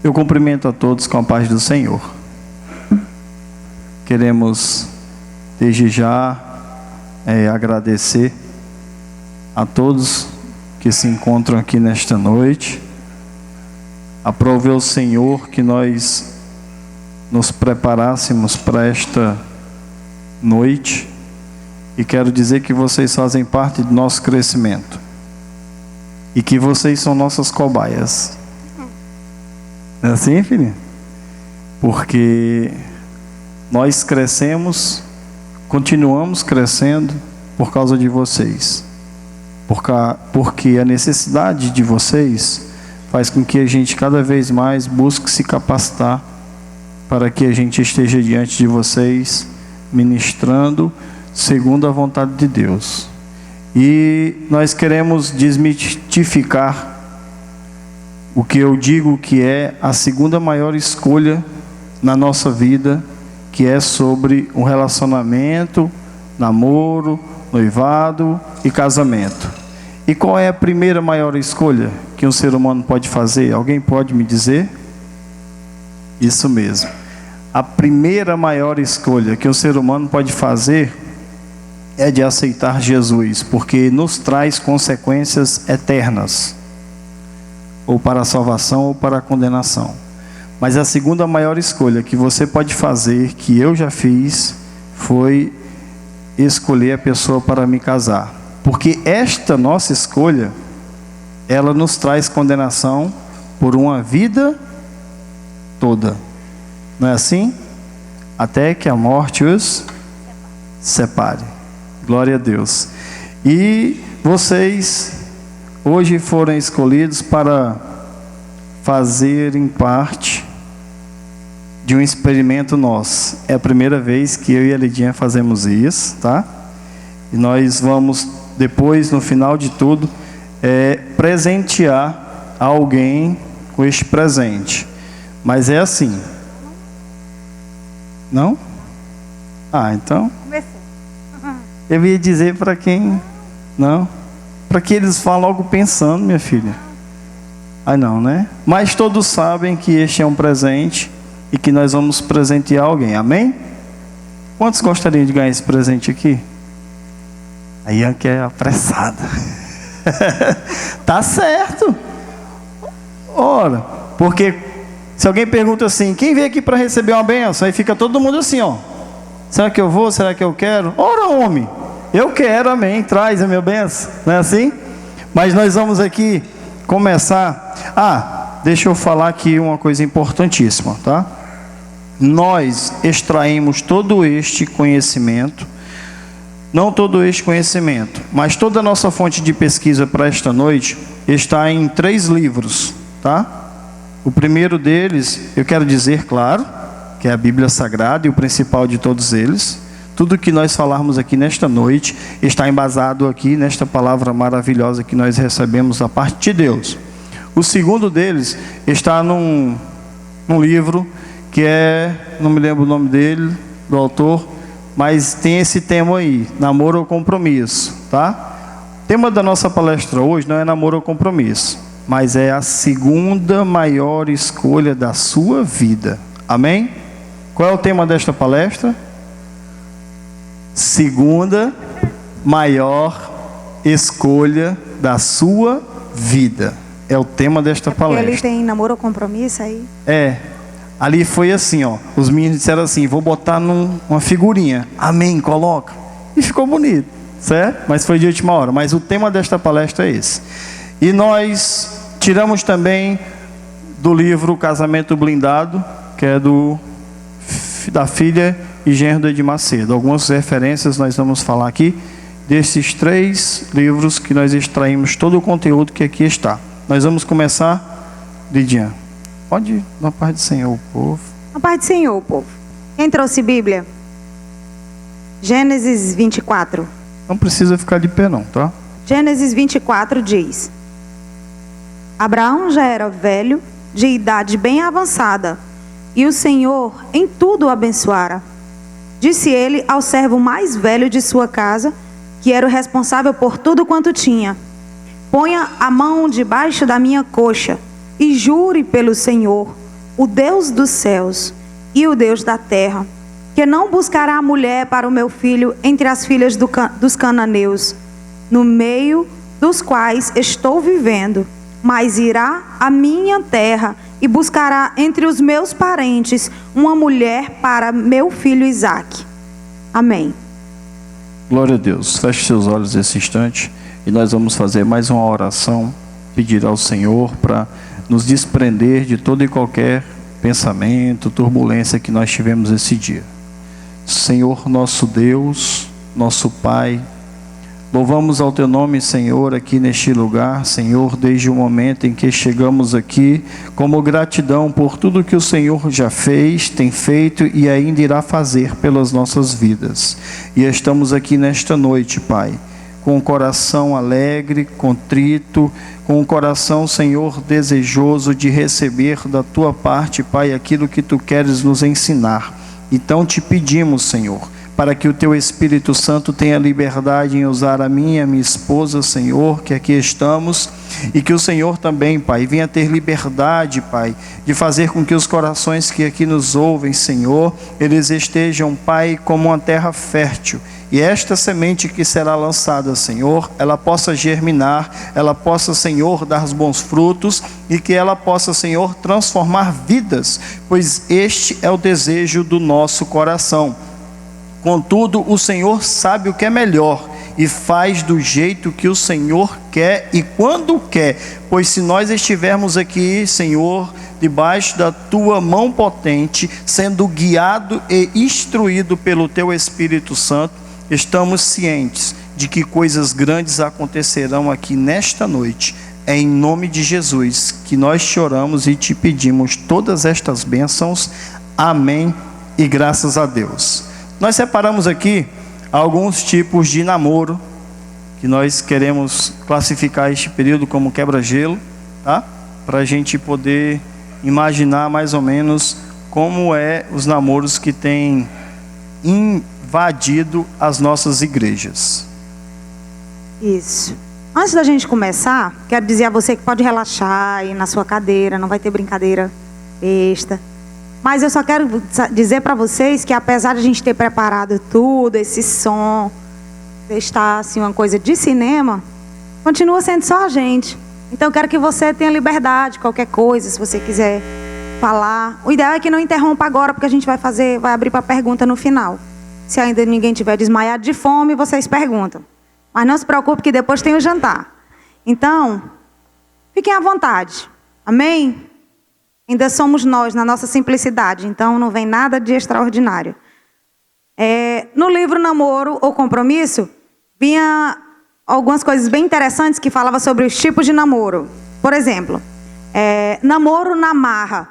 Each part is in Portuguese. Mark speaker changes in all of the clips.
Speaker 1: Eu cumprimento a todos com a paz do Senhor. Queremos, desde já, agradecer a todos que se encontram aqui nesta noite. Aprove ao Senhor que nós nos preparássemos para esta noite. E quero dizer que vocês fazem parte do nosso crescimento. E que vocês são nossas cobaias. Não é assim, filho? Porque nós crescemos, continuamos crescendo por causa de vocês. Porque a necessidade de vocês faz com que a gente cada vez mais busque se capacitar para que a gente esteja diante de vocês, ministrando segundo a vontade de Deus. E nós queremos desmistificar o que eu digo que é a segunda maior escolha na nossa vida, que é sobre o relacionamento, namoro, noivado e casamento. E qual é a primeira maior escolha que um ser humano pode fazer? Alguém pode me dizer? Isso mesmo. A primeira maior escolha que um ser humano pode fazer é de aceitar Jesus, porque nos traz consequências eternas, ou para a salvação ou para a condenação. Mas a segunda maior escolha que você pode fazer, que eu já fiz, foi escolher a pessoa para me casar. Porque esta nossa escolha, ela nos traz condenação por uma vida toda. Não é assim? Até que a morte os separe. Glória a Deus. E vocês hoje foram escolhidos para fazerem parte de um experimento nosso. É a primeira vez que eu e a Lidinha fazemos isso, tá? E nós vamos, depois, no final de tudo, presentear alguém com este presente. Mas é assim. Não? Ah, então. Eu ia dizer para quem... Não? Para que eles falam logo pensando, minha filha. Ah, não, né? Mas todos sabem que este é um presente e que nós vamos presentear alguém. Amém? Quantos gostariam de ganhar esse presente aqui? A Ian que é apressada. Tá certo. Ora, porque se alguém pergunta assim, quem veio aqui para receber uma bênção? Aí fica todo mundo assim, ó. Será que eu vou? Será que eu quero? Ora, homem, eu quero, amém. Traz a minha bênção. Não é assim? Mas nós vamos aqui começar. Deixa eu falar aqui uma coisa importantíssima, tá? Nós extraímos todo este conhecimento. Não todo este conhecimento, mas toda a nossa fonte de pesquisa para esta noite está em 3 livros, tá? O primeiro deles, eu quero dizer, claro, que é a Bíblia Sagrada e o principal de todos eles. Tudo que nós falarmos aqui nesta noite está embasado aqui nesta palavra maravilhosa que nós recebemos da parte de Deus. O segundo deles está num livro que não me lembro o nome dele, do autor, mas tem esse tema aí, namoro ou compromisso, tá? O tema da nossa palestra hoje não é namoro ou compromisso, mas é a segunda maior escolha da sua vida. Amém? Qual é o tema desta palestra? Segunda maior escolha da sua vida. É o tema desta palestra.
Speaker 2: Ele tem namoro ou compromisso aí?
Speaker 1: Ali foi assim, ó. Os meninos disseram assim, vou botar numa figurinha. Amém, coloca. E ficou bonito, certo? Mas foi de última hora. Mas o tema desta palestra é esse. E nós tiramos também do livro Casamento Blindado, que é da filha e genro do Edir Macedo. Algumas referências nós vamos falar aqui desses 3 livros que nós extraímos todo o conteúdo que aqui está. Nós vamos começar, Lidinha. Pode ir na paz do Senhor, povo.
Speaker 2: Na paz do Senhor, povo. Quem trouxe Bíblia? Gênesis 24.
Speaker 1: Não precisa ficar de pé não, tá?
Speaker 2: Gênesis 24 diz: Abraão já era velho, de idade bem avançada, e o Senhor em tudo o abençoara. Disse ele ao servo mais velho de sua casa, que era o responsável por tudo quanto tinha: ponha a mão debaixo da minha coxa e jure pelo Senhor, o Deus dos céus e o Deus da terra, que não buscará a mulher para o meu filho entre as filhas dos cananeus, no meio dos quais estou vivendo, mas irá à minha terra e buscará entre os meus parentes uma mulher para meu filho Isaque. Amém.
Speaker 1: Glória a Deus. Feche seus olhos nesse instante e nós vamos fazer mais uma oração, pedir ao Senhor para nos desprender de todo e qualquer pensamento, turbulência que nós tivemos esse dia. Senhor, nosso Deus, nosso Pai, louvamos ao Teu nome, Senhor, aqui neste lugar, Senhor, desde o momento em que chegamos aqui, como gratidão por tudo que o Senhor já fez, tem feito e ainda irá fazer pelas nossas vidas. E estamos aqui nesta noite, Pai, com o coração alegre, contrito, com o coração, Senhor, desejoso de receber da Tua parte, Pai, aquilo que Tu queres nos ensinar. Então te pedimos, Senhor, para que o Teu Espírito Santo tenha liberdade em usar a minha e a minha esposa, Senhor, que aqui estamos, e que o Senhor também, Pai, venha ter liberdade, Pai, de fazer com que os corações que aqui nos ouvem, Senhor, eles estejam, Pai, como uma terra fértil, e esta semente que será lançada, Senhor, ela possa germinar, ela possa, Senhor, dar os bons frutos, e que ela possa, Senhor, transformar vidas, pois este é o desejo do nosso coração. Contudo, o Senhor sabe o que é melhor e faz do jeito que o Senhor quer e quando quer, pois se nós estivermos aqui, Senhor, debaixo da Tua mão potente, sendo guiado e instruído pelo Teu Espírito Santo, estamos cientes de que coisas grandes acontecerão aqui nesta noite. É em nome de Jesus que nós te oramos e te pedimos todas estas bênçãos. Amém e graças a Deus. Nós separamos aqui alguns tipos de namoro, que nós queremos classificar este período como quebra-gelo, tá? Para a gente poder imaginar mais ou menos como é os namoros que têm invadido as nossas igrejas.
Speaker 2: Isso. Antes da gente começar, quero dizer a você que pode relaxar aí na sua cadeira, não vai ter brincadeira besta. Mas eu só quero dizer para vocês que apesar de a gente ter preparado tudo, esse som, estar assim uma coisa de cinema, continua sendo só a gente. Então eu quero que você tenha liberdade, qualquer coisa, se você quiser falar. O ideal é que não interrompa agora, porque a gente vai abrir para pergunta no final. Se ainda ninguém tiver desmaiado de fome, vocês perguntam. Mas não se preocupe que depois tem o jantar. Então, fiquem à vontade. Amém? Ainda somos nós, na nossa simplicidade. Então, não vem nada de extraordinário. No livro Namoro ou Compromisso, vinha algumas coisas bem interessantes que falavam sobre os tipos de namoro. Por exemplo, namoro na marra.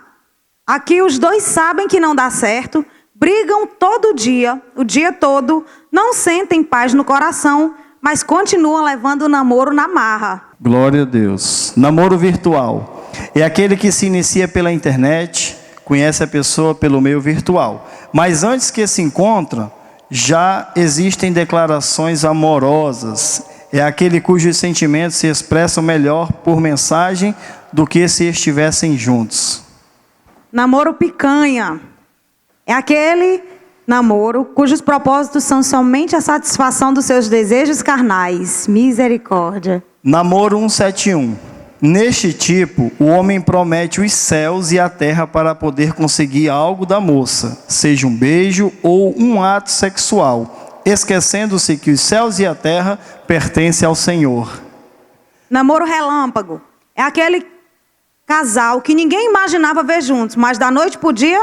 Speaker 2: Aqui os dois sabem que não dá certo, brigam todo dia, o dia todo, não sentem paz no coração, mas continuam levando o namoro na marra.
Speaker 1: Glória a Deus. Namoro virtual é aquele que se inicia pela internet, conhece a pessoa pelo meio virtual. Mas antes que se encontrem, já existem declarações amorosas. É aquele cujos sentimentos se expressam melhor por mensagem do que se estivessem juntos.
Speaker 2: Namoro picanha. É aquele namoro cujos propósitos são somente a satisfação dos seus desejos carnais. Misericórdia.
Speaker 1: Namoro 171. Neste tipo, o homem promete os céus e a terra para poder conseguir algo da moça, seja um beijo ou um ato sexual, esquecendo-se que os céus e a terra pertencem ao Senhor.
Speaker 2: Namoro relâmpago. É aquele casal que ninguém imaginava ver juntos, mas da noite para o dia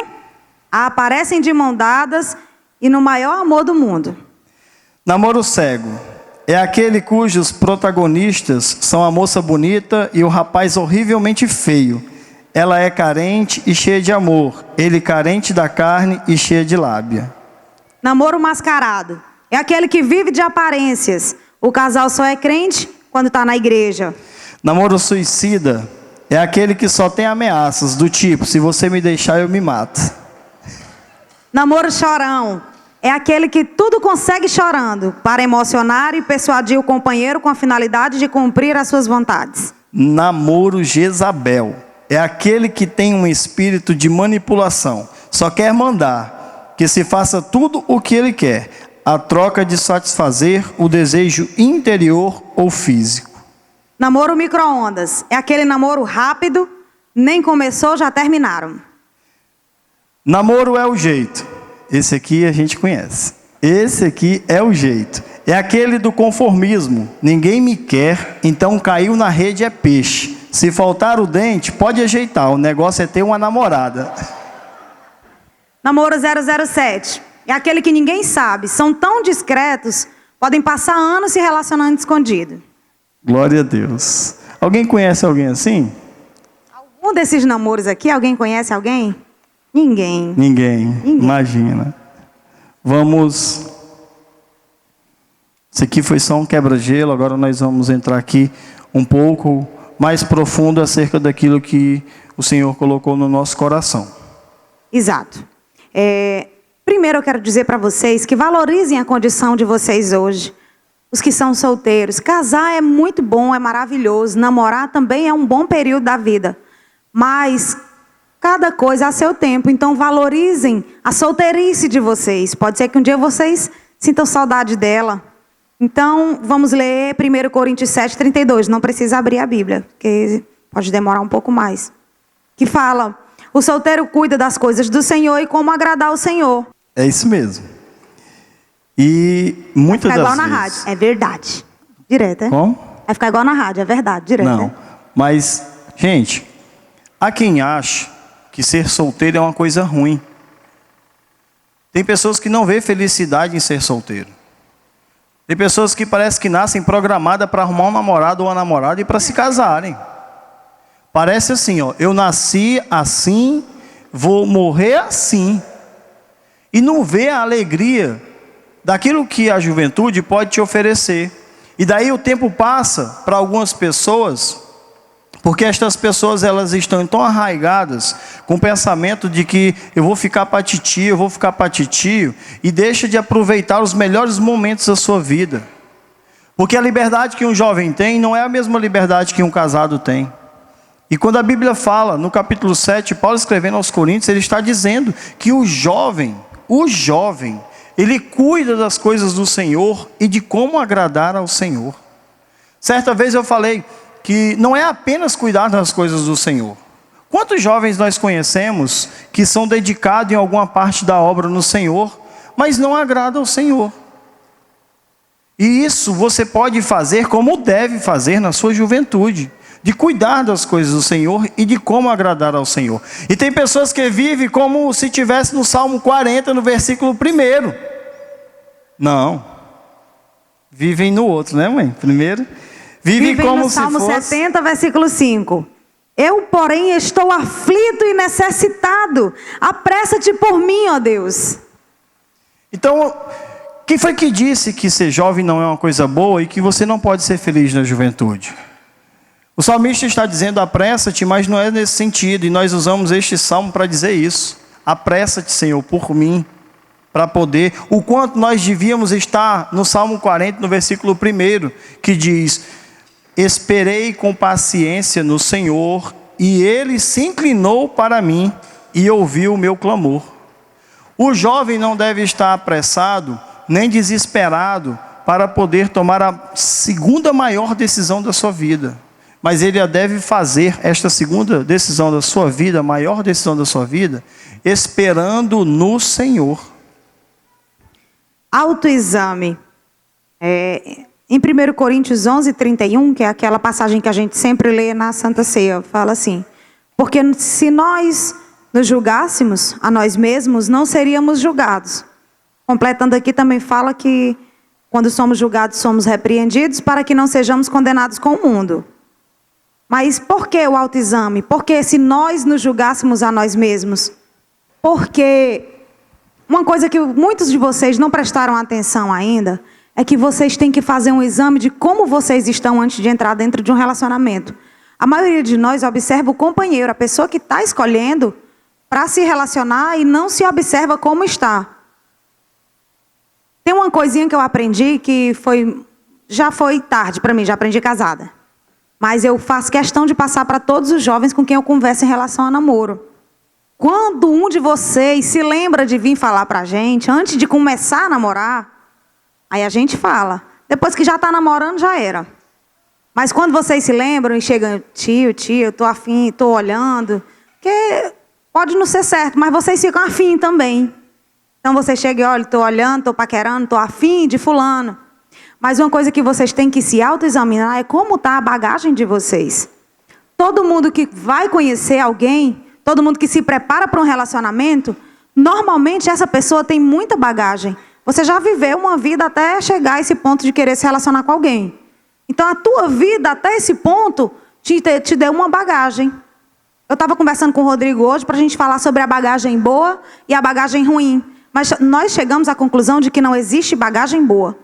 Speaker 2: aparecem de mão dadas e no maior amor do mundo.
Speaker 1: Namoro cego. É aquele cujos protagonistas são a moça bonita e o rapaz horrivelmente feio. Ela é carente e cheia de amor. Ele carente da carne e cheia de lábia.
Speaker 2: Namoro mascarado. É aquele que vive de aparências. O casal só é crente quando está na igreja.
Speaker 1: Namoro suicida. É aquele que só tem ameaças do tipo, se você me deixar eu me mato.
Speaker 2: Namoro chorão. É aquele que tudo consegue chorando para emocionar e persuadir o companheiro com a finalidade de cumprir as suas vontades.
Speaker 1: Namoro Jezabel. é aquele que tem um espírito de manipulação. Só quer mandar que se faça tudo o que ele quer, a troca de satisfazer o desejo interior ou físico.
Speaker 2: Namoro micro-ondas é aquele namoro rápido, nem começou, já terminaram.
Speaker 1: Namoro é o jeito. Esse aqui a gente conhece. Esse aqui é o jeito. É aquele do conformismo. Ninguém me quer, então caiu na rede é peixe. Se faltar o dente, pode ajeitar. O negócio é ter uma namorada.
Speaker 2: Namoro 007 é aquele que ninguém sabe. São tão discretos, podem passar anos se relacionando escondido.
Speaker 1: Glória a Deus. Alguém conhece alguém assim?
Speaker 2: Algum desses namoros aqui, alguém conhece alguém? Ninguém.
Speaker 1: Ninguém. Imagina. Vamos... Isso aqui foi só um quebra-gelo. Agora nós vamos entrar aqui um pouco mais profundo acerca daquilo que o Senhor colocou no nosso coração.
Speaker 2: Exato. Primeiro eu quero dizer para vocês que valorizem a condição de vocês hoje. Os que são solteiros. Casar é muito bom, é maravilhoso. Namorar também é um bom período da vida. Mas cada coisa a seu tempo. Então valorizem a solteirice de vocês. Pode ser que um dia vocês sintam saudade dela. Então vamos ler 1 Coríntios 7:32. Não precisa abrir a Bíblia, porque pode demorar um pouco mais. Que fala: o solteiro cuida das coisas do Senhor e como agradar o Senhor.
Speaker 1: É isso mesmo. E muitas das vezes... Vai ficar igual na
Speaker 2: rádio, é verdade. Direto, é?
Speaker 1: Como?
Speaker 2: Vai ficar igual na rádio, é verdade, direto.
Speaker 1: Não, mas, gente, há quem acha que ser solteiro é uma coisa ruim. Tem pessoas que não vê felicidade em ser solteiro. Tem pessoas que parece que nascem programadas para arrumar um namorado ou uma namorada e para se casarem. Parece assim, ó, eu nasci assim, vou morrer assim. E não vê a alegria daquilo que a juventude pode te oferecer. E daí o tempo passa para algumas pessoas, porque estas pessoas elas estão tão arraigadas com o pensamento de que eu vou ficar para titio, eu vou ficar para titio, e deixa de aproveitar os melhores momentos da sua vida. Porque a liberdade que um jovem tem não é a mesma liberdade que um casado tem. E quando a Bíblia fala, no capítulo 7, Paulo escrevendo aos Coríntios, ele está dizendo que o jovem, ele cuida das coisas do Senhor e de como agradar ao Senhor. Certa vez eu falei que não é apenas cuidar das coisas do Senhor. Quantos jovens nós conhecemos que são dedicados em alguma parte da obra no Senhor, mas não agradam ao Senhor? E isso você pode fazer como deve fazer na sua juventude, de cuidar das coisas do Senhor e de como agradar ao Senhor. E tem pessoas que vivem como se estivesse no Salmo 40, no versículo 1. Não. Vivem no outro, né, mãe? Primeiro. Vivem como
Speaker 2: no
Speaker 1: se
Speaker 2: Salmo
Speaker 1: fosse...
Speaker 2: 70, versículo 5. Eu, porém, estou aflito e necessitado. Apressa-te por mim, ó Deus.
Speaker 1: Então, quem foi que disse que ser jovem não é uma coisa boa e que você não pode ser feliz na juventude? O salmista está dizendo apressa-te, mas não é nesse sentido. E nós usamos este salmo para dizer isso. Apressa-te, Senhor, por mim. Para poder, o quanto nós devíamos estar no Salmo 40, no versículo 1, que diz: esperei com paciência no Senhor, e Ele se inclinou para mim, e ouviu o meu clamor. O jovem não deve estar apressado, nem desesperado, para poder tomar a segunda maior decisão da sua vida. Mas ele deve fazer esta segunda decisão da sua vida, a maior decisão da sua vida, esperando no Senhor.
Speaker 2: Autoexame. Em 1 Coríntios 11:31, que é aquela passagem que a gente sempre lê na Santa Ceia, fala assim: porque se nós nos julgássemos a nós mesmos, não seríamos julgados. Completando aqui também fala que quando somos julgados, somos repreendidos para que não sejamos condenados com o mundo. Mas por que o autoexame? Porque se nós nos julgássemos a nós mesmos, porque uma coisa que muitos de vocês não prestaram atenção ainda, é que vocês têm que fazer um exame de como vocês estão antes de entrar dentro de um relacionamento. A maioria de nós observa o companheiro, a pessoa que está escolhendo para se relacionar e não se observa como está. Tem uma coisinha que eu aprendi que já foi tarde para mim, já aprendi casada. mas eu faço questão de passar para todos os jovens com quem eu converso em relação a namoro. Quando um de vocês se lembra de vir falar para a gente, antes de começar a namorar, aí a gente fala. Depois que já está namorando, já era. Mas quando vocês se lembram e chegam, tio, eu estou afim, estou olhando, que pode não ser certo, mas vocês ficam afim também. Então vocês chegam e olham, estou olhando, estou paquerando, estou afim de fulano. Mas uma coisa que vocês têm que se autoexaminar é como está a bagagem de vocês. Todo mundo que vai conhecer alguém, todo mundo que se prepara para um relacionamento, normalmente essa pessoa tem muita bagagem. Você já viveu uma vida até chegar a esse ponto de querer se relacionar com alguém. Então a tua vida até esse ponto te deu uma bagagem. Eu estava conversando com o Rodrigo hoje para a gente falar sobre a bagagem boa e a bagagem ruim. Mas nós chegamos à conclusão de que não existe bagagem boa.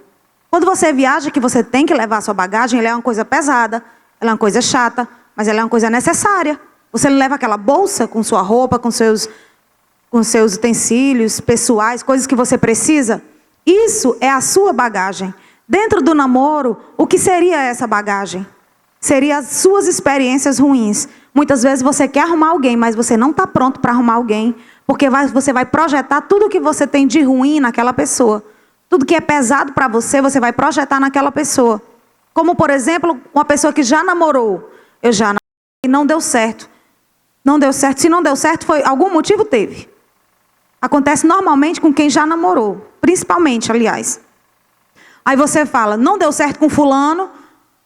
Speaker 2: Quando você viaja, que você tem que levar a sua bagagem, ela é uma coisa pesada, ela é uma coisa chata, mas ela é uma coisa necessária. Você não leva aquela bolsa com sua roupa, com seus utensílios pessoais, coisas que você precisa. Isso é a sua bagagem. Dentro do namoro, o que seria essa bagagem? Seria as suas experiências ruins. Muitas vezes você quer arrumar alguém, mas você não está pronto para arrumar alguém, porque você vai projetar tudo que você tem de ruim naquela pessoa. Tudo que é pesado para você, você vai projetar naquela pessoa. Como, por exemplo, uma pessoa que já namorou. Eu já namorei e não deu certo. Não deu certo. Se não deu certo, foi algum motivo teve. Acontece normalmente com quem já namorou. Principalmente, aliás. Aí você fala, não deu certo com fulano,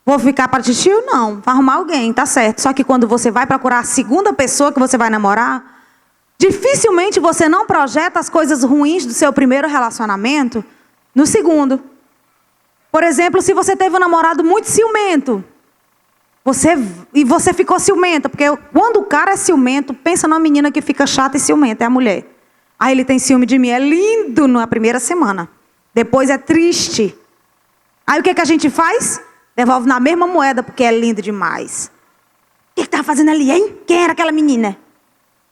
Speaker 2: vou ficar para titio? Não, vai arrumar alguém, tá certo. Só que quando você vai procurar a segunda pessoa que você vai namorar, dificilmente você não projeta as coisas ruins do seu primeiro relacionamento no segundo. Por exemplo, se você teve um namorado muito ciumento, e você ficou ciumenta, porque quando o cara é ciumento, pensa numa menina que fica chata e ciumenta, é a mulher. Aí ele tem ciúme de mim, é lindo na primeira semana. Depois é triste. Aí o que a gente faz? Devolve na mesma moeda, porque é lindo demais. O que estava fazendo ali, hein? Quem era aquela menina?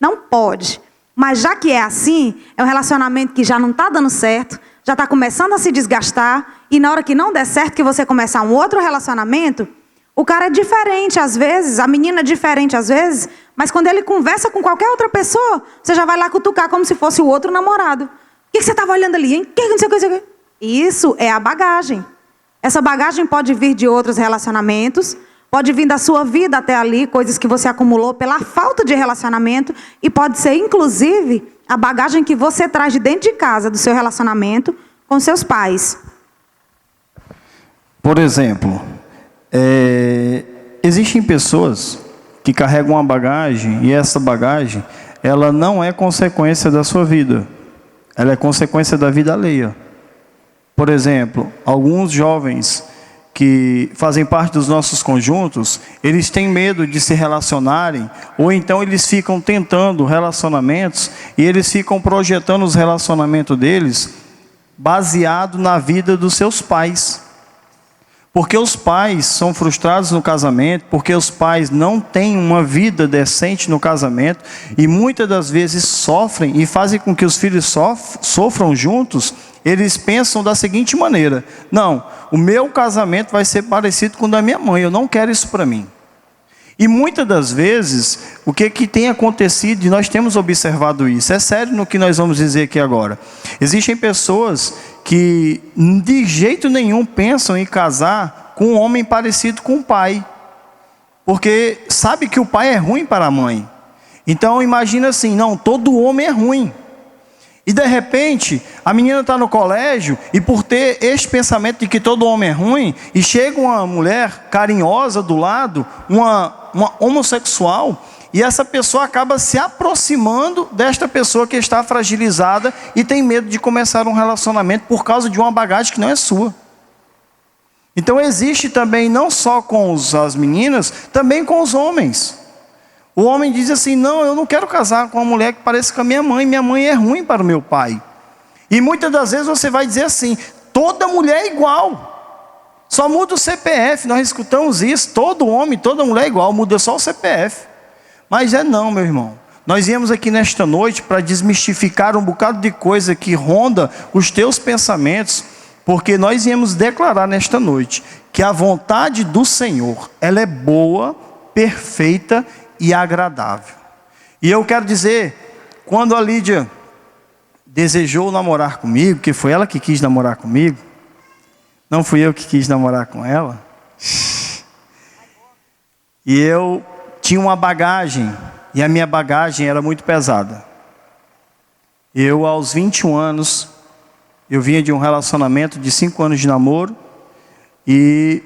Speaker 2: Não pode. Mas já que é assim, é um relacionamento que já não está dando certo, já está começando a se desgastar, e na hora que não der certo, que você começar um outro relacionamento, o cara é diferente às vezes, a menina é diferente às vezes, mas quando ele conversa com qualquer outra pessoa, você já vai lá cutucar como se fosse o outro namorado. O que você estava olhando ali, hein? Que não sei o que, não sei o que. Isso é a bagagem. Essa bagagem pode vir de outros relacionamentos, pode vir da sua vida até ali, coisas que você acumulou pela falta de relacionamento, e pode ser, inclusive, a bagagem que você traz de dentro de casa, do seu relacionamento com seus pais.
Speaker 1: Por exemplo, existem pessoas que carregam uma bagagem, e essa bagagem, ela não é consequência da sua vida, ela é consequência da vida alheia. Por exemplo, alguns jovens que fazem parte dos nossos conjuntos, eles têm medo de se relacionarem, ou então eles ficam tentando relacionamentos, e eles ficam projetando os relacionamentos deles baseado na vida dos seus pais. Porque os pais são frustrados no casamento, porque os pais não têm uma vida decente no casamento, e muitas das vezes sofrem e fazem com que os filhos sofram juntos. Eles pensam da seguinte maneira: não, o meu casamento vai ser parecido com o da minha mãe, eu não quero isso para mim. E muitas das vezes, o que tem acontecido, e nós temos observado isso, é sério no que nós vamos dizer aqui agora. Existem pessoas que de jeito nenhum pensam em casar com um homem parecido com o pai, porque sabe que o pai é ruim para a mãe. Então imagina assim, não, todo homem é ruim. E de repente, a menina está no colégio, e por ter este pensamento de que todo homem é ruim, e chega uma mulher carinhosa do lado, uma homossexual, e essa pessoa acaba se aproximando desta pessoa que está fragilizada e tem medo de começar um relacionamento por causa de uma bagagem que não é sua. Então existe também, não só com as meninas, também com os homens. O homem diz assim, não, eu não quero casar com uma mulher que pareça com a minha mãe é ruim para o meu pai. E muitas das vezes você vai dizer assim, toda mulher é igual, só muda o CPF, nós escutamos isso, todo homem, toda mulher é igual, muda só o CPF. Mas não, meu irmão, nós viemos aqui nesta noite para desmistificar um bocado de coisa que ronda os teus pensamentos, porque nós viemos declarar nesta noite que a vontade do Senhor, ela é boa, perfeita e agradável. E eu quero dizer, quando a Lídia desejou namorar comigo, que foi ela que quis namorar comigo, não fui eu que quis namorar com ela, e eu tinha uma bagagem, e a minha bagagem era muito pesada. Eu, aos 21 anos, eu vinha de um relacionamento de 5 anos de namoro, e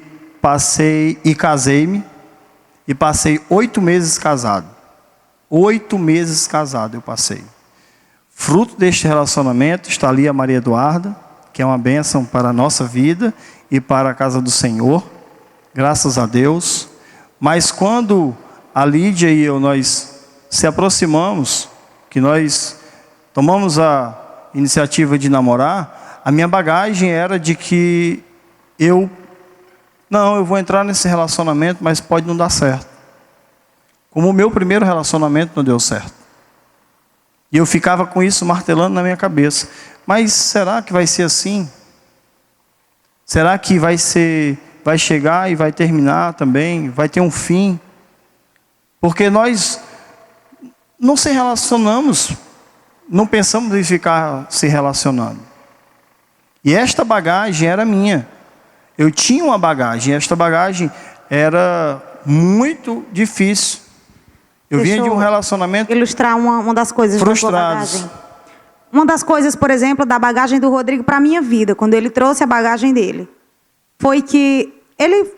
Speaker 1: casei-me, e passei 8 meses casado. 8 meses casado eu passei. Fruto deste relacionamento está ali a Maria Eduarda, que é uma bênção para a nossa vida e para a casa do Senhor, graças a Deus. Mas quando a Lídia e eu, nós se aproximamos, que nós tomamos a iniciativa de namorar, a minha bagagem era de que eu vou entrar nesse relacionamento, mas pode não dar certo. Como o meu primeiro relacionamento não deu certo. E eu ficava com isso martelando na minha cabeça. Mas será que vai ser assim? Será que vai chegar e vai terminar também? Vai ter um fim? Porque nós não se relacionamos, não pensamos em ficar se relacionando. E esta bagagem era minha. Eu tinha uma bagagem, esta bagagem era muito difícil. Eu vinha de um relacionamento
Speaker 2: ilustrar uma das coisas
Speaker 1: frustrados.
Speaker 2: Da sua bagagem. Uma das coisas, por exemplo, da bagagem do Rodrigo para a minha vida, quando ele trouxe a bagagem dele, foi que ele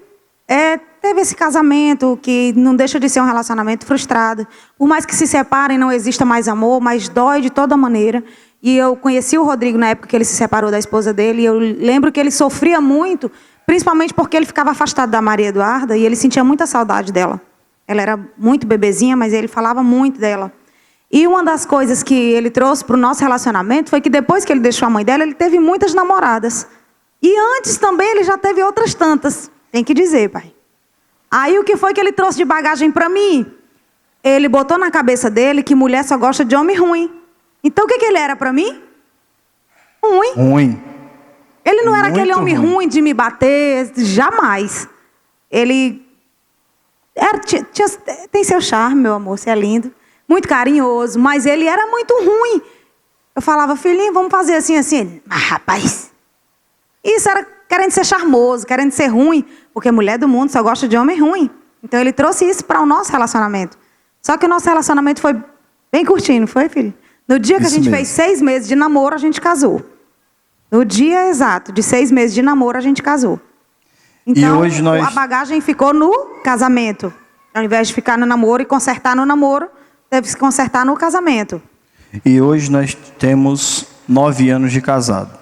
Speaker 2: teve esse casamento que não deixa de ser um relacionamento frustrado. Por mais que se separem, não exista mais amor, mas dói de toda maneira. E eu conheci o Rodrigo na época que ele se separou da esposa dele, e eu lembro que ele sofria muito, principalmente porque ele ficava afastado da Maria Eduarda, e ele sentia muita saudade dela. Ela era muito bebezinha, mas ele falava muito dela. E uma das coisas que ele trouxe para o nosso relacionamento foi que depois que ele deixou a mãe dela, ele teve muitas namoradas. E antes também ele já teve outras tantas. Tem que dizer, pai. Aí o que foi que ele trouxe de bagagem para mim? Ele botou na cabeça dele que mulher só gosta de homem ruim. Então o que ele era para mim? Ruim. Ele não era muito aquele homem ruim de me bater, jamais. Ele tem seu charme, meu amor, você é lindo. Muito carinhoso, mas ele era muito ruim. Eu falava, filhinho, vamos fazer assim, assim. Mas, rapaz, isso era querendo ser charmoso, querendo ser ruim, porque mulher do mundo só gosta de homem ruim. Então ele trouxe isso para o nosso relacionamento. Só que o nosso relacionamento foi bem curtinho, não foi, filho? No dia que a gente fez 6 meses de namoro, a gente casou. No dia exato de 6 meses de namoro, a gente casou. Então, e hoje a bagagem ficou no casamento. Ao invés de ficar no namoro e consertar no namoro, teve que se consertar no casamento.
Speaker 1: E hoje nós temos 9 anos de casado.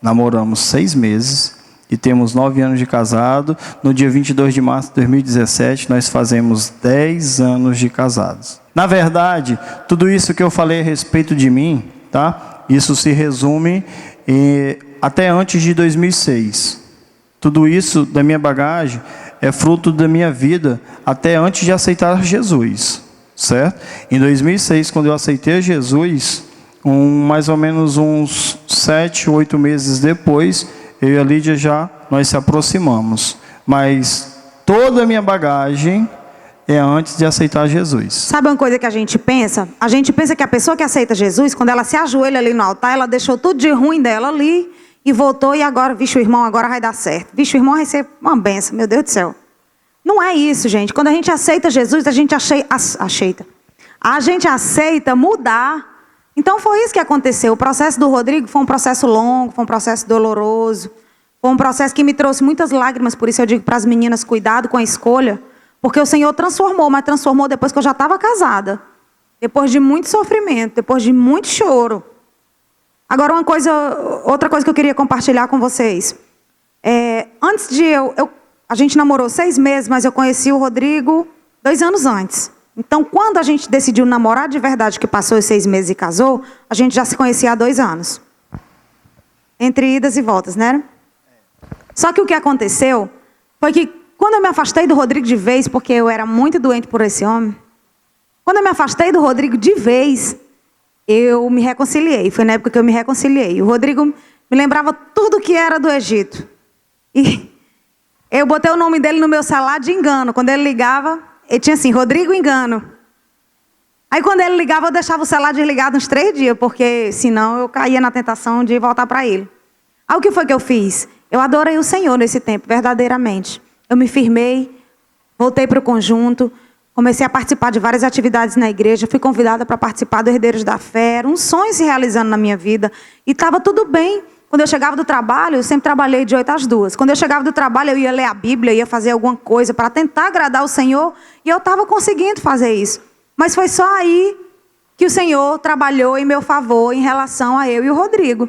Speaker 1: Namoramos 6 meses e temos 9 anos de casado. No dia 22 de março de 2017, nós fazemos 10 anos de casados. Na verdade, tudo isso que eu falei a respeito de mim, tá? Isso se resume até antes de 2006. Tudo isso da minha bagagem é fruto da minha vida até antes de aceitar Jesus, certo? Em 2006, quando eu aceitei Jesus, mais ou menos uns 7, 8 meses depois, eu e a Lídia nós se aproximamos. Mas toda a minha bagagem é antes de aceitar Jesus.
Speaker 2: Sabe uma coisa que a gente pensa? A gente pensa que a pessoa que aceita Jesus, quando ela se ajoelha ali no altar, ela deixou tudo de ruim dela ali, e voltou, e agora, vixe, o irmão agora vai dar certo. Vixe, o irmão vai ser uma benção, meu Deus do céu. Não é isso, gente. Quando a gente aceita Jesus, a gente aceita mudar. Então foi isso que aconteceu. O processo do Rodrigo foi um processo longo, foi um processo doloroso. Foi um processo que me trouxe muitas lágrimas. Por isso eu digo para as meninas, cuidado com a escolha. Porque o Senhor transformou, mas transformou depois que eu já estava casada. Depois de muito sofrimento, depois de muito choro. Agora outra coisa que eu queria compartilhar com vocês. Antes de a gente namorou 6 meses, mas eu conheci o Rodrigo 2 anos antes. Então, quando a gente decidiu namorar de verdade, que passou os 6 meses e casou, a gente já se conhecia há 2 anos. Entre idas e voltas, né? Só que o que aconteceu foi que quando eu me afastei do Rodrigo de vez, porque eu era muito doente por esse homem, quando eu me afastei do Rodrigo de vez, eu me reconciliei. Foi na época que eu me reconciliei. O Rodrigo me lembrava tudo que era do Egito. E eu botei o nome dele no meu celular de engano. Quando ele ligava, ele tinha assim, Rodrigo Engano. Aí quando ele ligava, eu deixava o celular desligado uns 3 dias, porque senão eu caía na tentação de voltar para ele. Aí o que foi que eu fiz? Eu adorei o Senhor nesse tempo, verdadeiramente. Eu me firmei, voltei para o conjunto, comecei a participar de várias atividades na igreja, fui convidada para participar do Herdeiros da Fé, era um sonho se realizando na minha vida. E estava tudo bem. Quando eu chegava do trabalho, eu sempre trabalhei de 8 às 2. Quando eu chegava do trabalho, eu ia ler a Bíblia, ia fazer alguma coisa para tentar agradar o Senhor, e eu estava conseguindo fazer isso. Mas foi só aí que o Senhor trabalhou em meu favor em relação a eu e o Rodrigo.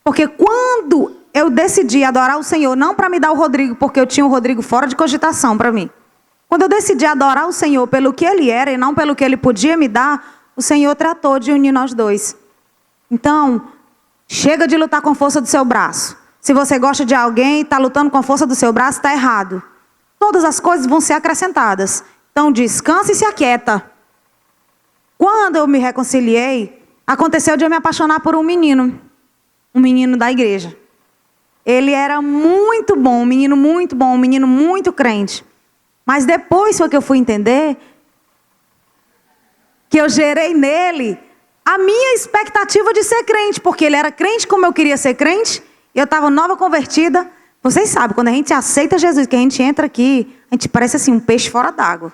Speaker 2: Porque quando eu decidi adorar o Senhor, não para me dar o Rodrigo, porque eu tinha o Rodrigo fora de cogitação para mim. Quando eu decidi adorar o Senhor pelo que Ele era e não pelo que Ele podia me dar, o Senhor tratou de unir nós dois. Então, chega de lutar com a força do seu braço. Se você gosta de alguém e está lutando com a força do seu braço, está errado. Todas as coisas vão ser acrescentadas. Então, descansa e se aquieta. Quando eu me reconciliei, aconteceu de eu me apaixonar por um menino da igreja. Ele era muito bom, um menino muito bom, um menino muito crente. Mas depois foi que eu fui entender que eu gerei nele a minha expectativa de ser crente, porque ele era crente como eu queria ser crente, e eu estava nova convertida. Vocês sabem, quando a gente aceita Jesus, que a gente entra aqui, a gente parece assim um peixe fora d'água.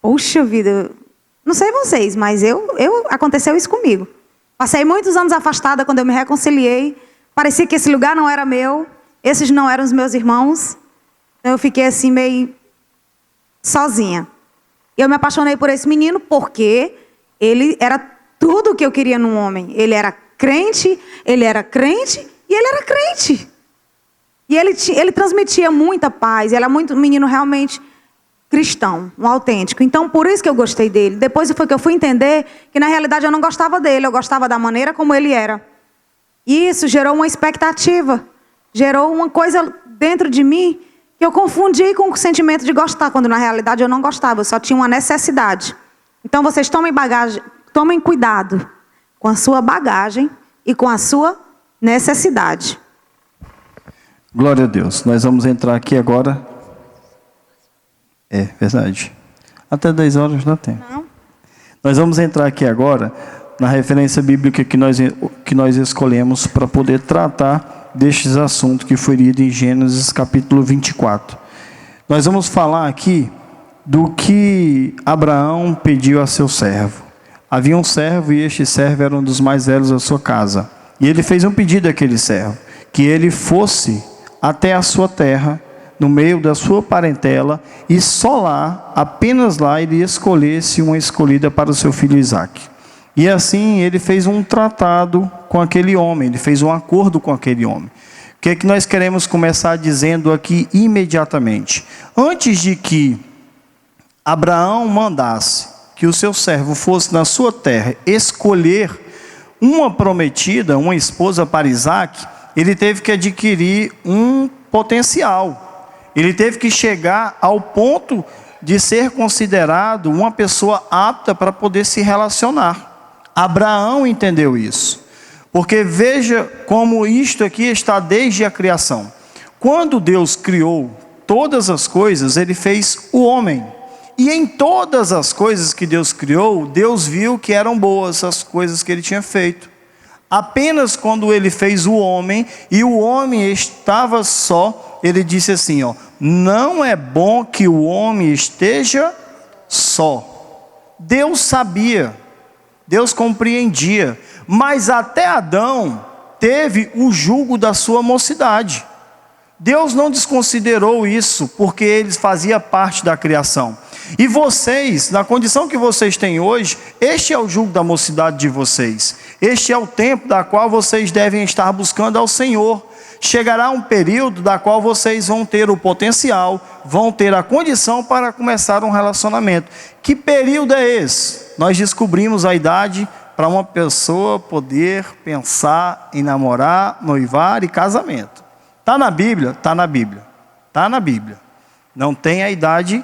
Speaker 2: Poxa vida, não sei vocês, mas aconteceu isso comigo. Passei muitos anos afastada quando eu me reconciliei. Parecia que esse lugar não era meu, esses não eram os meus irmãos. Então eu fiquei assim meio sozinha. E eu me apaixonei por esse menino porque ele era tudo o que eu queria num homem. Ele era crente e ele era crente. E ele transmitia muita paz, ele era um menino realmente cristão, um autêntico. Então, por isso que eu gostei dele. Depois foi que eu fui entender que, na realidade, eu não gostava dele, eu gostava da maneira como ele era. E isso gerou uma expectativa, gerou uma coisa dentro de mim que eu confundi com o sentimento de gostar, quando, na realidade, eu não gostava, eu só tinha uma necessidade. Então, vocês tomem cuidado com a sua bagagem e com a sua necessidade.
Speaker 1: Glória a Deus. Nós vamos entrar aqui agora. É verdade. Até 10 horas dá tempo. Não. Nós vamos entrar aqui agora na referência bíblica que nós escolhemos para poder tratar destes assuntos que foi lido em Gênesis capítulo 24. Nós vamos falar aqui do que Abraão pediu a seu servo. Havia um servo e este servo era um dos mais velhos da sua casa. E ele fez um pedido àquele servo, que ele fosse até a sua terra, no meio da sua parentela, e só lá, apenas lá, ele escolhesse uma escolhida para o seu filho Isaque. E assim ele fez um tratado com aquele homem, ele fez um acordo com aquele homem. O que é que nós queremos começar dizendo aqui imediatamente? Antes de que Abraão mandasse que o seu servo fosse na sua terra escolher uma prometida, uma esposa para Isaque, ele teve que adquirir um potencial. Ele teve que chegar ao ponto de ser considerado uma pessoa apta para poder se relacionar. Abraão entendeu isso. Porque veja como isto aqui está desde a criação. Quando Deus criou todas as coisas, Ele fez o homem. E em todas as coisas que Deus criou, Deus viu que eram boas as coisas que Ele tinha feito. Apenas quando Ele fez o homem, e o homem estava só, Ele disse assim, não é bom que o homem esteja só. Deus sabia, Deus compreendia, mas até Adão teve o jugo da sua mocidade. Deus não desconsiderou isso, porque ele fazia parte da criação. E vocês, na condição que vocês têm hoje, este é o jugo da mocidade de vocês. Este é o tempo da qual vocês devem estar buscando ao Senhor. Chegará um período da qual vocês vão ter o potencial, vão ter a condição para começar um relacionamento. Que período é esse? Nós descobrimos a idade para uma pessoa poder pensar em namorar, noivar e casamento. Está na Bíblia? Está na Bíblia. Está na Bíblia. Não tem a idade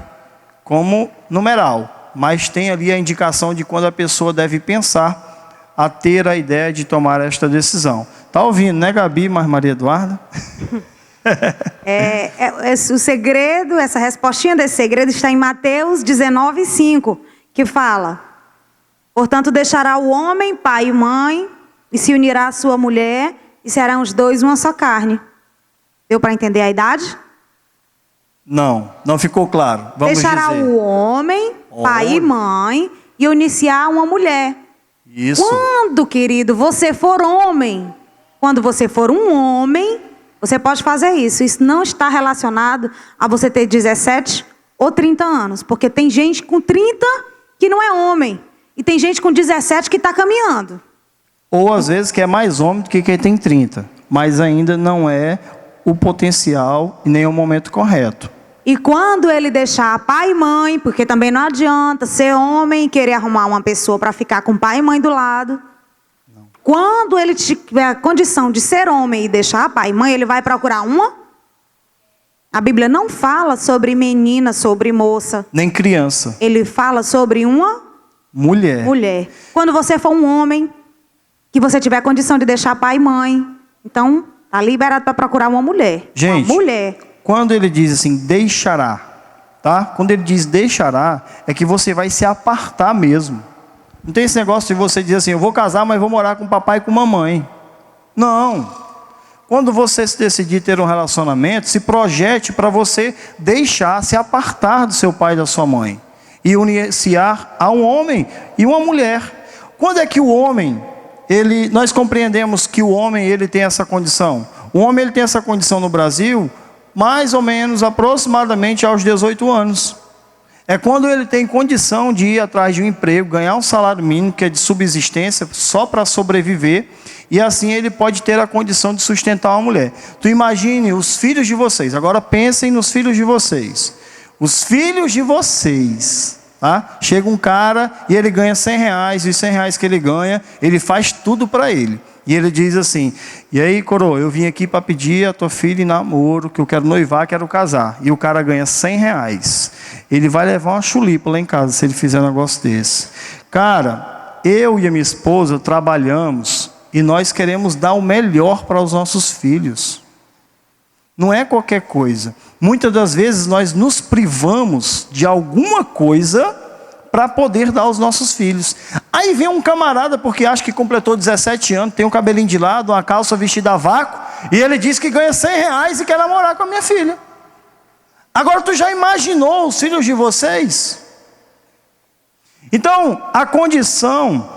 Speaker 1: como numeral, mas tem ali a indicação de quando a pessoa deve pensar a ter a ideia de tomar esta decisão. Tá ouvindo, né, Gabi, mas Maria Eduarda?
Speaker 2: O segredo, essa respostinha desse segredo está em Mateus 19:5, que fala: portanto, deixará o homem, pai e mãe, e se unirá à sua mulher, e serão os dois uma só carne. Deu para entender a idade?
Speaker 1: Não ficou claro. Vamos
Speaker 2: deixará
Speaker 1: dizer.
Speaker 2: o homem, pai e mãe, e unir-se-á uma mulher.
Speaker 1: Isso.
Speaker 2: Quando, querido, você for homem, quando você for um homem, você pode fazer isso. Isso não está relacionado a você ter 17 ou 30 anos. Porque tem gente com 30 que não é homem. E tem gente com 17 que está caminhando.
Speaker 1: Ou às vezes que é mais homem do que quem tem 30. Mas ainda não é o potencial e nem o momento correto.
Speaker 2: E quando ele deixar pai e mãe, porque também não adianta ser homem e querer arrumar uma pessoa para ficar com pai e mãe do lado. Não. Quando ele tiver a condição de ser homem e deixar pai e mãe, ele vai procurar uma. A Bíblia não fala sobre menina, sobre moça. Nem
Speaker 1: criança.
Speaker 2: Ele fala sobre uma
Speaker 1: mulher.
Speaker 2: Quando você for um homem, que você tiver condição de deixar pai e mãe, então tá liberado para procurar uma mulher.
Speaker 1: Gente,
Speaker 2: uma mulher.
Speaker 1: Quando ele diz assim, deixará, tá? Quando ele diz deixará, é que você vai se apartar mesmo. Não tem esse negócio de você dizer assim, eu vou casar, mas vou morar com papai e com mamãe. Não. Quando você se decidir ter um relacionamento, se projete para você deixar, se apartar do seu pai e da sua mãe. E unir-se-á a um homem e uma mulher. Quando é que o homem, nós compreendemos que o homem ele tem essa condição? O homem ele tem essa condição no Brasil mais ou menos, aproximadamente aos 18 anos. É quando ele tem condição de ir atrás de um emprego, ganhar um salário mínimo, que é de subsistência, só para sobreviver, e assim ele pode ter a condição de sustentar uma mulher. Tu imagine os filhos de vocês, agora pensem nos filhos de vocês. Os filhos de vocês, tá? Chega um cara e ele ganha R$100, e os R$100 que ele ganha, ele faz tudo para ele. E ele diz assim, e aí coroa, eu vim aqui para pedir a tua filha em namoro, que eu quero noivar, quero casar. E o cara ganha R$100. Ele vai levar uma chulipa lá em casa, se ele fizer um negócio desse. Cara, eu e a minha esposa trabalhamos e nós queremos dar o melhor para os nossos filhos. Não é qualquer coisa. Muitas das vezes nós nos privamos de alguma coisa para poder dar aos nossos filhos. Aí vem um camarada, porque acha que completou 17 anos, tem um cabelinho de lado, uma calça vestida a vácuo, e ele diz que ganha R$100 e quer namorar com a minha filha. Agora tu já imaginou os filhos de vocês? Então, a condição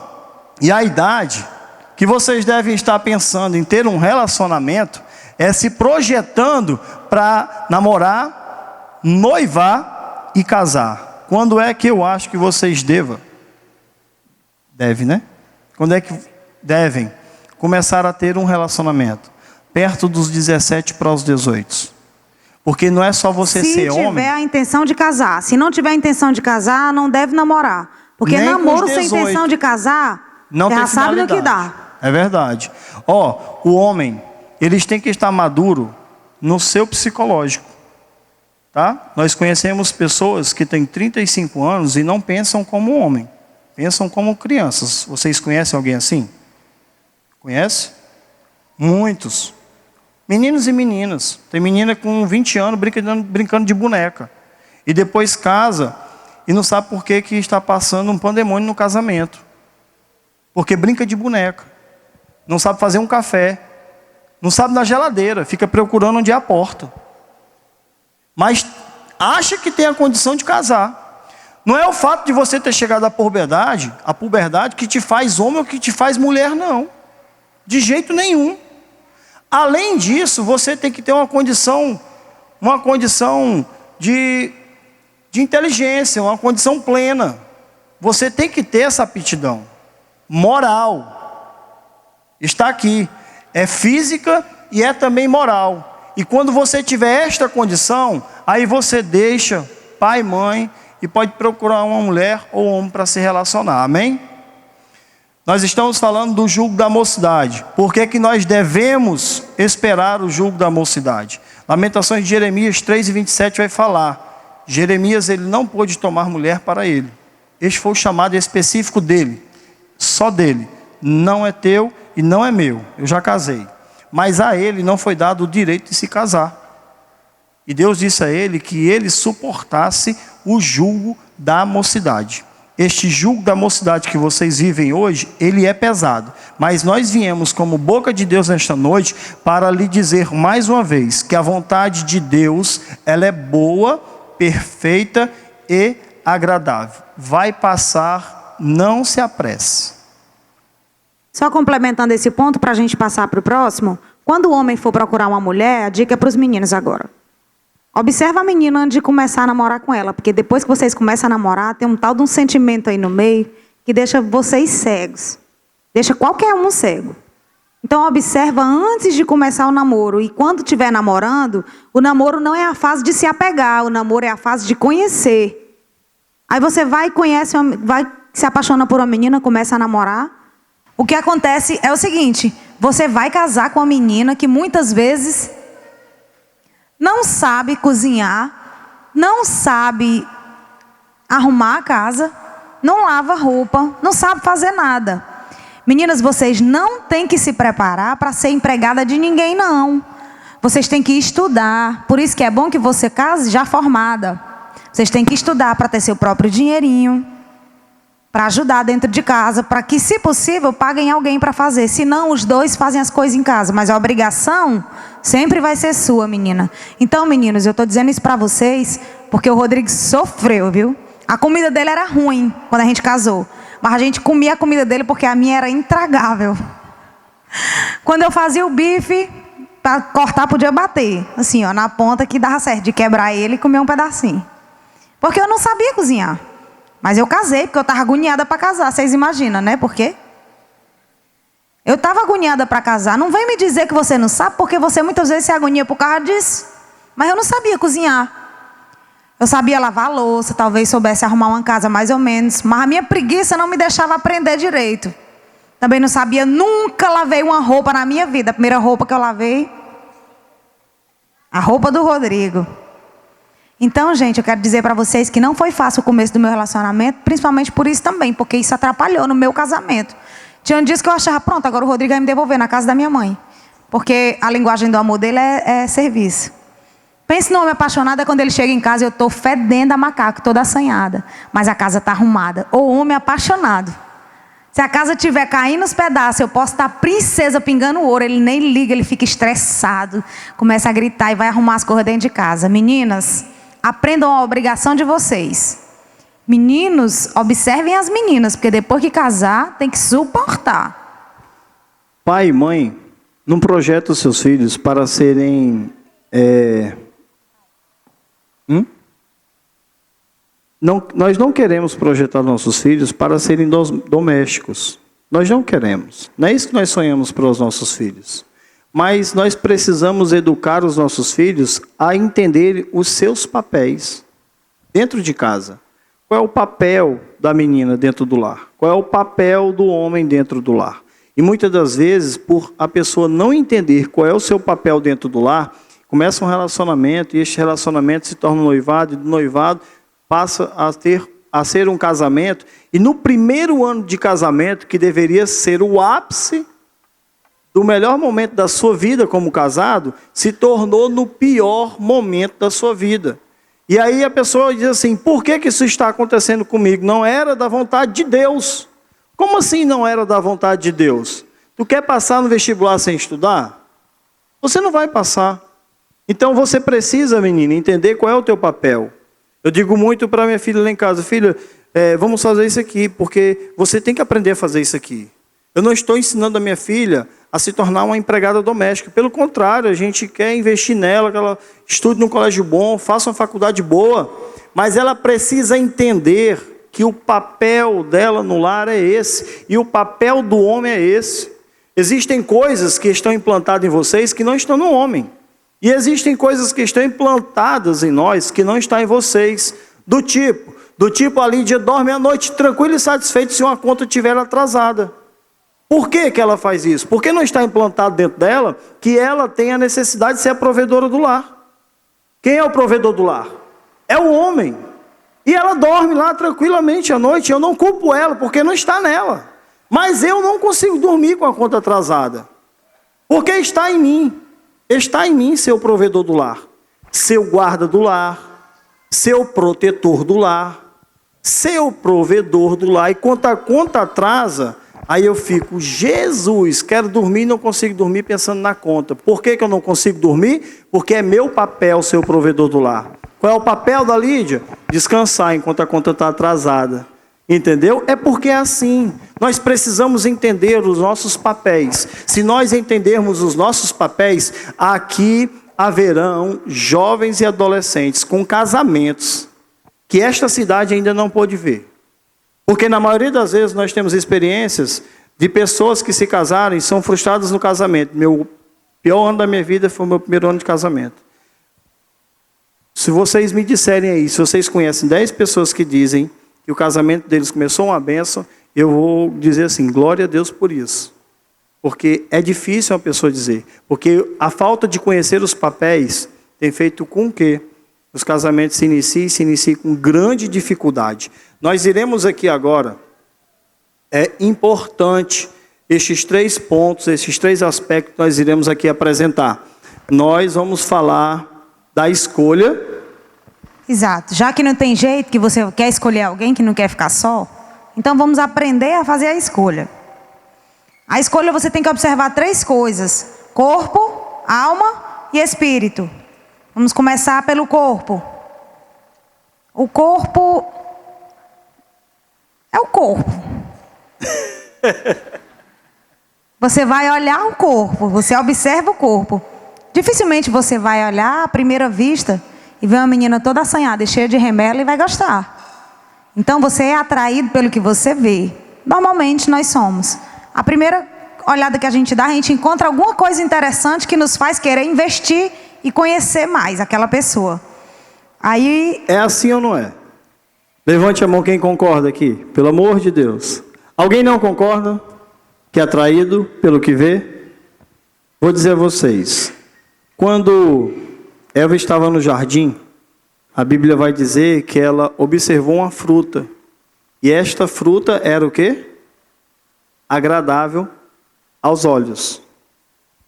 Speaker 1: e a idade que vocês devem estar pensando em ter um relacionamento é se projetando para namorar, noivar e casar. Quando é que eu acho que vocês devem, né? Quando é que devem começar a ter um relacionamento? Perto dos 17 para os 18. Porque não é só você ser homem. Se tiver a intenção de casar. Se não tiver a intenção de casar, não deve namorar. Porque nem namoro sem intenção de casar, não já sabe no que dá. É verdade. O homem, eles têm que estar maduro no seu psicológico. Tá? Nós conhecemos pessoas que têm 35 anos e não pensam como homem, pensam como crianças. Vocês conhecem alguém assim? Conhece? Muitos. Meninos e meninas. Tem menina com 20 anos brincando de boneca. E depois casa e não sabe por que está passando um pandemônio no casamento. Porque brinca de boneca. Não sabe fazer um café. Não sabe na geladeira. Fica procurando onde é a porta. Mas acha que tem a condição de casar. Não é o fato de você ter chegado à puberdade que te faz homem ou que te faz mulher, não. De jeito nenhum. Além disso, você tem que ter uma condição de inteligência, uma condição plena. Você tem que ter essa aptidão moral. Está aqui. É física e é também moral. E quando você tiver esta condição, aí você deixa pai e mãe e pode procurar uma mulher ou um homem para se relacionar. Amém? Nós estamos falando do jugo da mocidade. Por que que nós devemos esperar o jugo da mocidade? Lamentações de Jeremias 3:27 vai falar. Jeremias ele não pôde tomar mulher para ele. Este foi o chamado específico dele. Só dele. Não é teu e não é meu, eu já casei. Mas a ele não foi dado o direito de se casar. E Deus disse a ele que ele suportasse o jugo da mocidade. Este jugo da mocidade que vocês vivem hoje, ele é pesado. Mas nós viemos como boca de Deus nesta noite para lhe dizer mais uma vez que a vontade de Deus, ela é boa, perfeita e agradável. Vai passar, não se apresse.
Speaker 2: Só complementando esse ponto para a gente passar para o próximo. Quando o homem for procurar uma mulher, a dica é para os meninos agora. Observa a menina antes de começar a namorar com ela, porque depois que vocês começam a namorar, tem um tal de um sentimento aí no meio que deixa vocês cegos. Deixa qualquer um cego. Então observa antes de começar o namoro. E quando estiver namorando, o namoro não é a fase de se apegar, o namoro é a fase de conhecer. Aí você vai e conhece, vai se apaixona por uma menina, começa a namorar. O que acontece é o seguinte, você vai casar com uma menina que muitas vezes não sabe cozinhar, não sabe arrumar a casa, não lava roupa, não sabe fazer nada. Meninas, vocês não têm que se preparar para ser empregada de ninguém, não. Vocês têm que estudar. Por isso que é bom que você case já formada. Vocês têm que estudar para ter seu próprio dinheirinho, para ajudar dentro de casa, para que, se possível, paguem alguém para fazer. Senão, os dois fazem as coisas em casa. Mas a obrigação sempre vai ser sua, menina. Então, meninos, eu estou dizendo isso para vocês, porque o Rodrigo sofreu, viu? A comida dele era ruim quando a gente casou. Mas a gente comia a comida dele porque a minha era intragável. Quando eu fazia o bife, para cortar podia bater. Assim, ó, na ponta que dava certo, de quebrar ele e comer um pedacinho. Porque eu não sabia cozinhar. Mas eu casei, porque eu estava agoniada para casar. Vocês imaginam, né? Por quê? Eu estava agoniada para casar. Não vem me dizer que você não sabe, porque você muitas vezes se agonia por causa disso. Mas eu não sabia cozinhar. Eu sabia lavar a louça, talvez soubesse arrumar uma casa mais ou menos. Mas a minha preguiça não me deixava aprender direito. Também não sabia, nunca lavei uma roupa na minha vida. A primeira roupa que eu lavei, a roupa do Rodrigo. Então, gente, eu quero dizer para vocês que não foi fácil o começo do meu relacionamento, principalmente por isso também, porque isso atrapalhou no meu casamento. Tinha um dia que eu achava, pronto, agora o Rodrigo vai me devolver na casa da minha mãe. Porque a linguagem do amor dele é serviço. Pense no homem apaixonado, é quando ele chega em casa e eu estou fedendo a macaco, toda assanhada. Mas a casa está arrumada. Ou homem apaixonado. Se a casa estiver caindo os pedaços, eu posso estar princesa pingando ouro. Ele nem liga, ele fica estressado. Começa a gritar e vai arrumar as coisas dentro de casa. Meninas, aprendam a obrigação de vocês. Meninos, observem as meninas, porque depois que casar, tem que suportar.
Speaker 1: Pai e mãe, não projetam os seus filhos para serem... nós não queremos projetar nossos filhos para serem domésticos. Nós não queremos. Não é isso que nós sonhamos para os nossos filhos. Mas nós precisamos educar os nossos filhos a entender os seus papéis dentro de casa. Qual é o papel da menina dentro do lar? Qual é o papel do homem dentro do lar? E muitas das vezes, por a pessoa não entender qual é o seu papel dentro do lar, começa um relacionamento e este relacionamento se torna um noivado, e do noivado passa a ser um casamento. E no primeiro ano de casamento, que deveria ser o ápice do melhor momento da sua vida como casado, se tornou no pior momento da sua vida. E aí a pessoa diz assim, por que isso está acontecendo comigo? Não era da vontade de Deus. Como assim não era da vontade de Deus? Tu quer passar no vestibular sem estudar? Você não vai passar. Então você precisa, menina, entender qual é o teu papel. Eu digo muito para minha filha lá em casa, filha, vamos fazer isso aqui, porque você tem que aprender a fazer isso aqui. Eu não estou ensinando a minha filha a se tornar uma empregada doméstica. Pelo contrário, a gente quer investir nela, que ela estude num colégio bom, faça uma faculdade boa. Mas ela precisa entender que o papel dela no lar é esse. E o papel do homem é esse. Existem coisas que estão implantadas em vocês que não estão no homem. E existem coisas que estão implantadas em nós que não estão em vocês. Do tipo a Lídia dorme à noite tranquila e satisfeita se uma conta estiver atrasada. Por que ela faz isso? Porque não está implantado dentro dela que ela tem a necessidade de ser a provedora do lar. Quem é o provedor do lar? É o homem. E ela dorme lá tranquilamente à noite. Eu não culpo ela, porque não está nela. Mas eu não consigo dormir com a conta atrasada. Porque está em mim ser o provedor do lar, ser o guarda do lar, ser o protetor do lar, ser o provedor do lar. E quando a conta atrasa, aí eu fico, Jesus, quero dormir e não consigo dormir pensando na conta. Por que eu não consigo dormir? Porque é meu papel ser o provedor do lar. Qual é o papel da Lídia? Descansar enquanto a conta está atrasada. Entendeu? É porque é assim. Nós precisamos entender os nossos papéis. Se nós entendermos os nossos papéis, aqui haverão jovens e adolescentes com casamentos que esta cidade ainda não pôde ver. Porque na maioria das vezes nós temos experiências de pessoas que se casaram e são frustradas no casamento. Meu pior ano da minha vida foi o meu primeiro ano de casamento. Se vocês me disserem aí, se vocês conhecem 10 pessoas que dizem que o casamento deles começou uma bênção, eu vou dizer assim, glória a Deus por isso. Porque é difícil uma pessoa dizer. Porque a falta de conhecer os papéis tem feito com que os casamentos se iniciem com grande dificuldade. Nós iremos aqui agora, é importante estes 3 pontos, esses 3 aspectos que nós iremos aqui apresentar. Nós vamos falar da escolha.
Speaker 2: Exato. Já que não tem jeito, que você quer escolher alguém que não quer ficar só, então vamos aprender a fazer a escolha. A escolha você tem que observar 3 coisas: corpo, alma e espírito. Vamos começar pelo corpo. O corpo é o corpo. Você vai olhar o corpo, você observa o corpo. Dificilmente você vai olhar à primeira vista e ver uma menina toda assanhada e cheia de remela e vai gostar. Então você é atraído pelo que você vê. Normalmente nós somos. A primeira olhada que a gente dá, a gente encontra alguma coisa interessante que nos faz querer investir e conhecer mais aquela pessoa. Aí...
Speaker 1: É assim ou não é? Levante a mão quem concorda aqui, pelo amor de Deus. Alguém não concorda? Que é atraído pelo que vê? Vou dizer a vocês. Quando Eva estava no jardim, a Bíblia vai dizer que ela observou uma fruta. E esta fruta era o quê? Agradável aos olhos.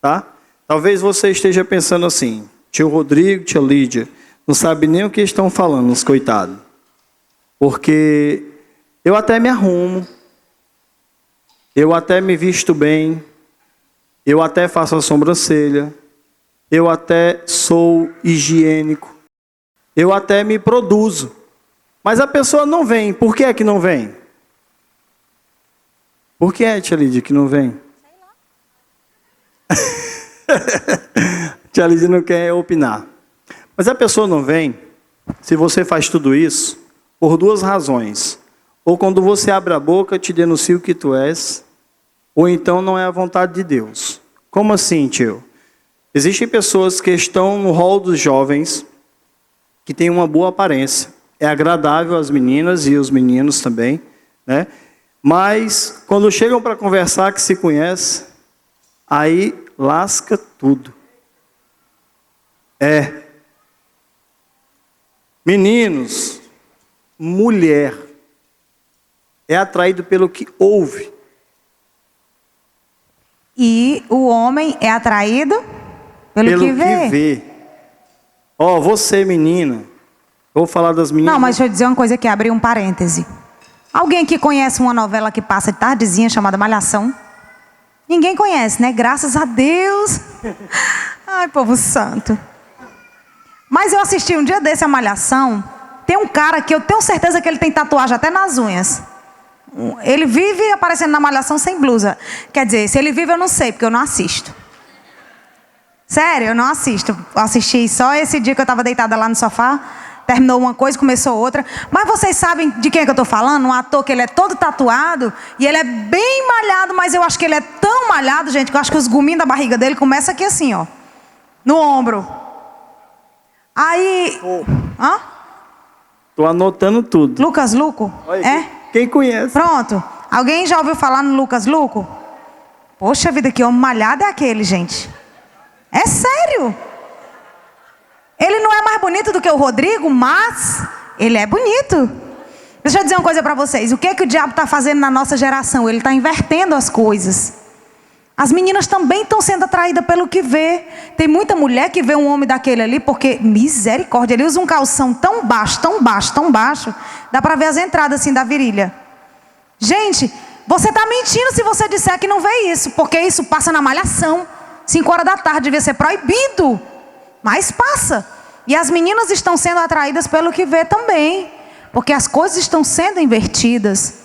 Speaker 1: Tá? Talvez você esteja pensando assim, tio Rodrigo, tia Lídia, não sabe nem o que estão falando, os coitados. Porque eu até me arrumo, eu até me visto bem, eu até faço a sobrancelha, eu até sou higiênico, eu até me produzo. Mas a pessoa não vem. Por que é que não vem? Por que é, tia Lídia, que não vem? Tia Lídia não quer opinar. Mas a pessoa não vem se você faz tudo isso por 2 razões. Ou quando você abre a boca, te denuncia o que tu és, ou então não é a vontade de Deus. Como assim, tio? Existem pessoas que estão no rol dos jovens que têm uma boa aparência. É agradável às meninas e os meninos também, né? Mas quando chegam para conversar, que se conhece, aí lasca tudo. Meninos, mulher, é atraído pelo que ouve.
Speaker 2: E o homem é atraído pelo que vê.
Speaker 1: Ó, você menina, vou falar das meninas.
Speaker 2: Não, mas deixa eu dizer uma coisa aqui, abrir um parêntese. Alguém aqui conhece uma novela que passa de tardezinha chamada Malhação? Ninguém conhece, né? Graças a Deus. Ai, povo santo. Mas eu assisti um dia desse a Malhação. Tem um cara que eu tenho certeza que ele tem tatuagem até nas unhas. Ele vive aparecendo na Malhação sem blusa. Quer dizer, se ele vive eu não sei, porque eu não assisto. Sério, eu não assisto. Eu assisti só esse dia que eu estava deitada lá no sofá. Terminou uma coisa, começou outra. Mas vocês sabem de quem é que eu estou falando? Um ator que ele é todo tatuado. E ele é bem malhado, mas eu acho que ele é tão malhado, gente, que eu acho que os guminhos da barriga dele começam aqui assim, ó. No ombro. Aí... Hã?
Speaker 1: Tô anotando tudo.
Speaker 2: Lucas Luco?
Speaker 1: Olha,
Speaker 2: é?
Speaker 1: Quem conhece?
Speaker 2: Pronto. Alguém já ouviu falar no Lucas Luco? Poxa vida, que homem malhado é aquele, gente. É sério. Ele não é mais bonito do que o Rodrigo, mas ele é bonito. Deixa eu dizer uma coisa para vocês. O que é que o diabo está fazendo na nossa geração? Ele está invertendo as coisas. As meninas também estão sendo atraídas pelo que vê. Tem muita mulher que vê um homem daquele ali, porque, misericórdia, ele usa um calção tão baixo, tão baixo, tão baixo, dá para ver as entradas assim da virilha. Gente, você está mentindo se você disser que não vê isso, porque isso passa na malhação. 5 horas da tarde devia ser proibido, mas passa. E as meninas estão sendo atraídas pelo que vê também, porque as coisas estão sendo invertidas.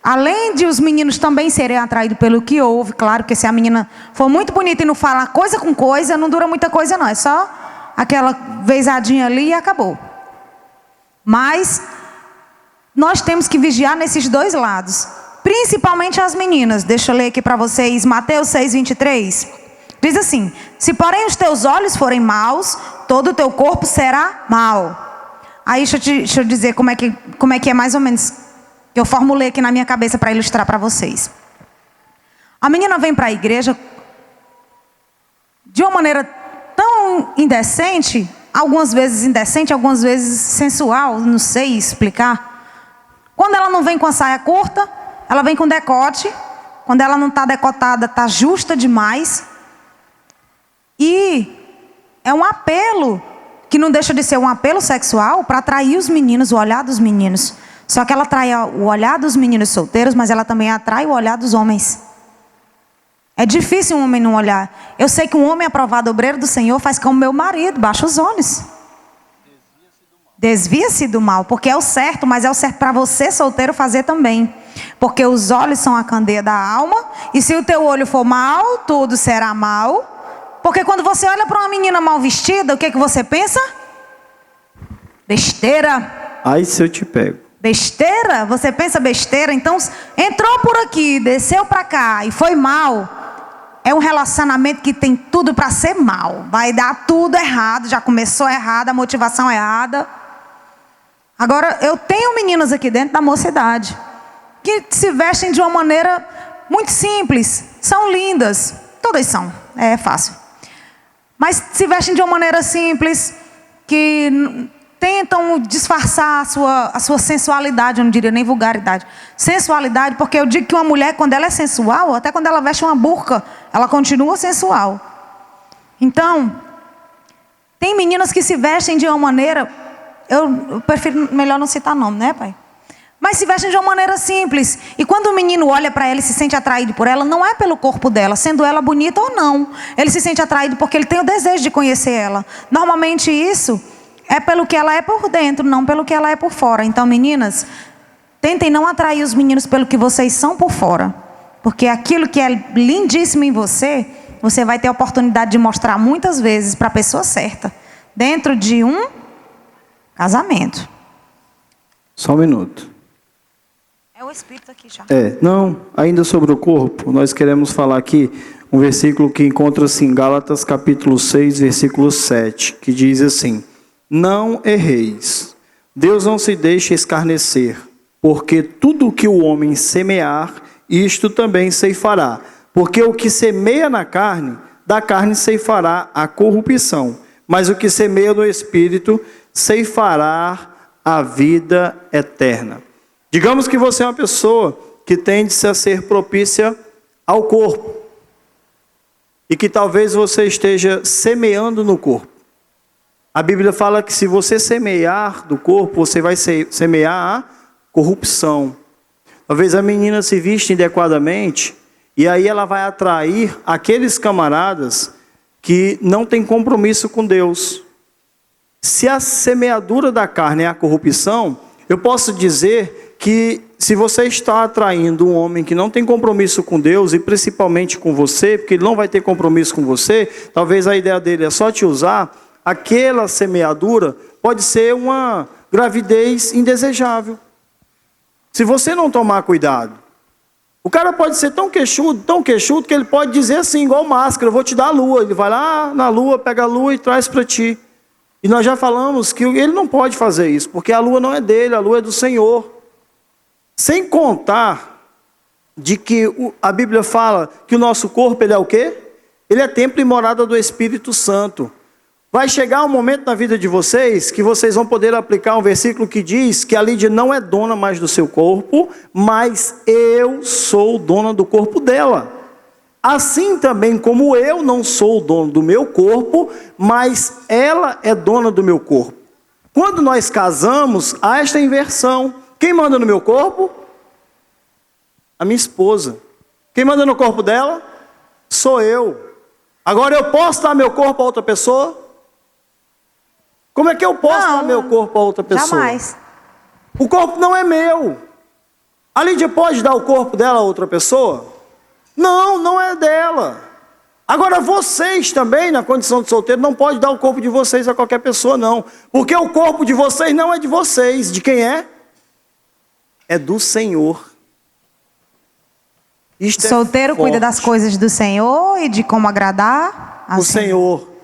Speaker 2: Além de os meninos também serem atraídos pelo que ouve, claro que se a menina for muito bonita e não falar coisa com coisa, não dura muita coisa não, é só aquela vezadinha ali e acabou. Mas nós temos que vigiar nesses dois lados, principalmente as meninas. Deixa eu ler aqui para vocês, Mateus 6:23. Diz assim: se porém os teus olhos forem maus, todo o teu corpo será mau. Aí deixa eu dizer como é que é mais ou menos, que eu formulei aqui na minha cabeça para ilustrar para vocês. A menina vem para a igreja de uma maneira tão indecente, algumas vezes indecente, algumas vezes sensual, não sei explicar. Quando ela não vem com a saia curta, ela vem com decote. Quando ela não está decotada, está justa demais. E é um apelo, que não deixa de ser um apelo sexual, para atrair os meninos, o olhar dos meninos. Só que ela atrai o olhar dos meninos solteiros, mas ela também atrai o olhar dos homens. É difícil um homem não olhar. Eu sei que um homem aprovado, obreiro do Senhor, faz como meu marido, baixa os olhos. Desvia-se do mal, porque é o certo, mas é o certo para você solteiro fazer também. Porque os olhos são a candeia da alma, e se o teu olho for mau, tudo será mau. Porque quando você olha para uma menina mal vestida, o que você pensa? Besteira.
Speaker 1: Ai, se eu te pego.
Speaker 2: Besteira? Você pensa besteira? Então, entrou por aqui, desceu para cá e foi mal. É um relacionamento que tem tudo para ser mal. Vai dar tudo errado, já começou errado, a motivação errada. Agora, eu tenho meninas aqui dentro da mocidade que se vestem de uma maneira muito simples. São lindas. Todas são. É fácil. Mas se vestem de uma maneira simples, que tentam disfarçar a sua sensualidade, eu não diria nem vulgaridade. Sensualidade, porque eu digo que uma mulher, quando ela é sensual, até quando ela veste uma burca, ela continua sensual. Então, tem meninas que se vestem de uma maneira, eu prefiro melhor não citar nome, né, pai? Mas se vestem de uma maneira simples. E quando o menino olha para ela e se sente atraído por ela, não é pelo corpo dela, sendo ela bonita ou não. Ele se sente atraído porque ele tem o desejo de conhecer ela. Normalmente isso é pelo que ela é por dentro, não pelo que ela é por fora. Então, meninas, tentem não atrair os meninos pelo que vocês são por fora. Porque aquilo que é lindíssimo em você, você vai ter a oportunidade de mostrar muitas vezes para a pessoa certa. Dentro de um casamento.
Speaker 1: Só um minuto.
Speaker 2: É o Espírito aqui já.
Speaker 1: Não, ainda sobre o corpo, nós queremos falar aqui um versículo que encontra-se em Gálatas capítulo 6, versículo 7, que diz assim: não erreis, Deus não se deixa escarnecer, porque tudo o que o homem semear, isto também ceifará. Porque o que semeia na carne, da carne ceifará a corrupção, mas o que semeia no Espírito, ceifará a vida eterna. Digamos que você é uma pessoa que tende-se a ser propícia ao corpo, e que talvez você esteja semeando no corpo. A Bíblia fala que se você semear do corpo, você vai semear a corrupção. Talvez a menina se vista inadequadamente, e aí ela vai atrair aqueles camaradas que não têm compromisso com Deus. Se a semeadura da carne é a corrupção, eu posso dizer que se você está atraindo um homem que não tem compromisso com Deus, e principalmente com você, porque ele não vai ter compromisso com você, talvez a ideia dele é só te usar, aquela semeadura pode ser uma gravidez indesejável. Se você não tomar cuidado, o cara pode ser tão queixudo, que ele pode dizer assim, igual máscara: eu vou te dar a lua. Ele vai lá na lua, pega a lua e traz para ti. E nós já falamos que ele não pode fazer isso, porque a lua não é dele, a lua é do Senhor. Sem contar de que a Bíblia fala que o nosso corpo, ele é o quê? Ele é templo e morada do Espírito Santo. Vai chegar um momento na vida de vocês que vocês vão poder aplicar um versículo que diz que a Lídia não é dona mais do seu corpo, mas eu sou dona do corpo dela. Assim também como eu não sou o dono do meu corpo, mas ela é dona do meu corpo. Quando nós casamos, há esta inversão. Quem manda no meu corpo? A minha esposa. Quem manda no corpo dela? Sou eu. Agora eu posso dar meu corpo a outra pessoa? Como é que eu posso dar meu corpo a outra pessoa?
Speaker 2: Jamais.
Speaker 1: O corpo não é meu. A Lídia pode dar o corpo dela a outra pessoa? Não, não é dela. Agora vocês também, na condição de solteiro, não podem dar o corpo de vocês a qualquer pessoa, não. Porque o corpo de vocês não é de vocês. De quem é? É do Senhor.
Speaker 2: Solteiro cuida das coisas do Senhor e de como agradar
Speaker 1: o Senhor.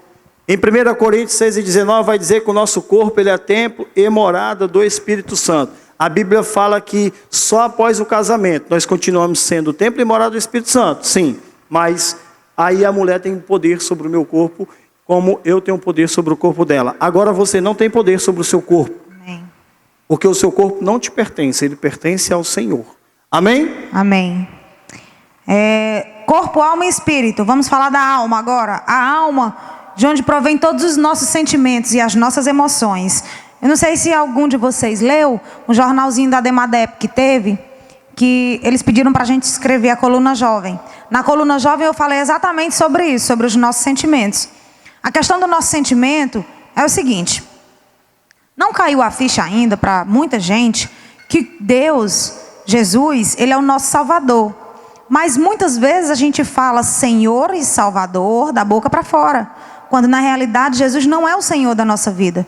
Speaker 1: Em 1 Coríntios 6:19 vai dizer que o nosso corpo ele é templo e morada do Espírito Santo. A Bíblia fala que só após o casamento nós continuamos sendo o templo e morada do Espírito Santo. Sim, mas aí a mulher tem poder sobre o meu corpo, como eu tenho poder sobre o corpo dela. Agora você não tem poder sobre o seu corpo.
Speaker 2: Amém.
Speaker 1: Porque o seu corpo não te pertence, ele pertence ao Senhor. Amém?
Speaker 2: Amém. Corpo, alma e espírito. Vamos falar da alma agora. A alma, de onde provém todos os nossos sentimentos e as nossas emoções. Eu não sei se algum de vocês leu um jornalzinho da Demadep que teve, que eles pediram para a gente escrever a coluna jovem. Na coluna jovem eu falei exatamente sobre isso, sobre os nossos sentimentos. A questão do nosso sentimento é o seguinte: não caiu a ficha ainda para muita gente que Deus, Jesus, Ele é o nosso Salvador. Mas muitas vezes a gente fala Senhor e Salvador da boca para fora, quando na realidade Jesus não é o Senhor da nossa vida.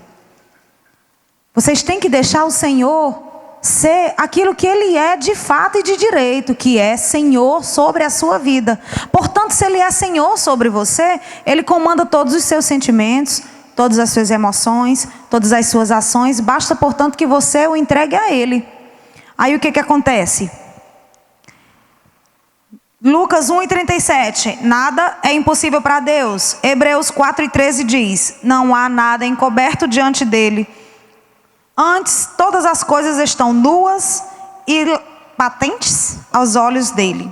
Speaker 2: Vocês têm que deixar o Senhor ser aquilo que Ele é de fato e de direito, que é Senhor sobre a sua vida. Portanto, se Ele é Senhor sobre você, Ele comanda todos os seus sentimentos, todas as suas emoções, todas as suas ações. Basta, portanto, que você o entregue a Ele. Aí o que acontece? Lucas 1:37, nada é impossível para Deus. Hebreus 4:13 diz, não há nada encoberto diante dele. Antes, todas as coisas estão nuas e patentes aos olhos dele.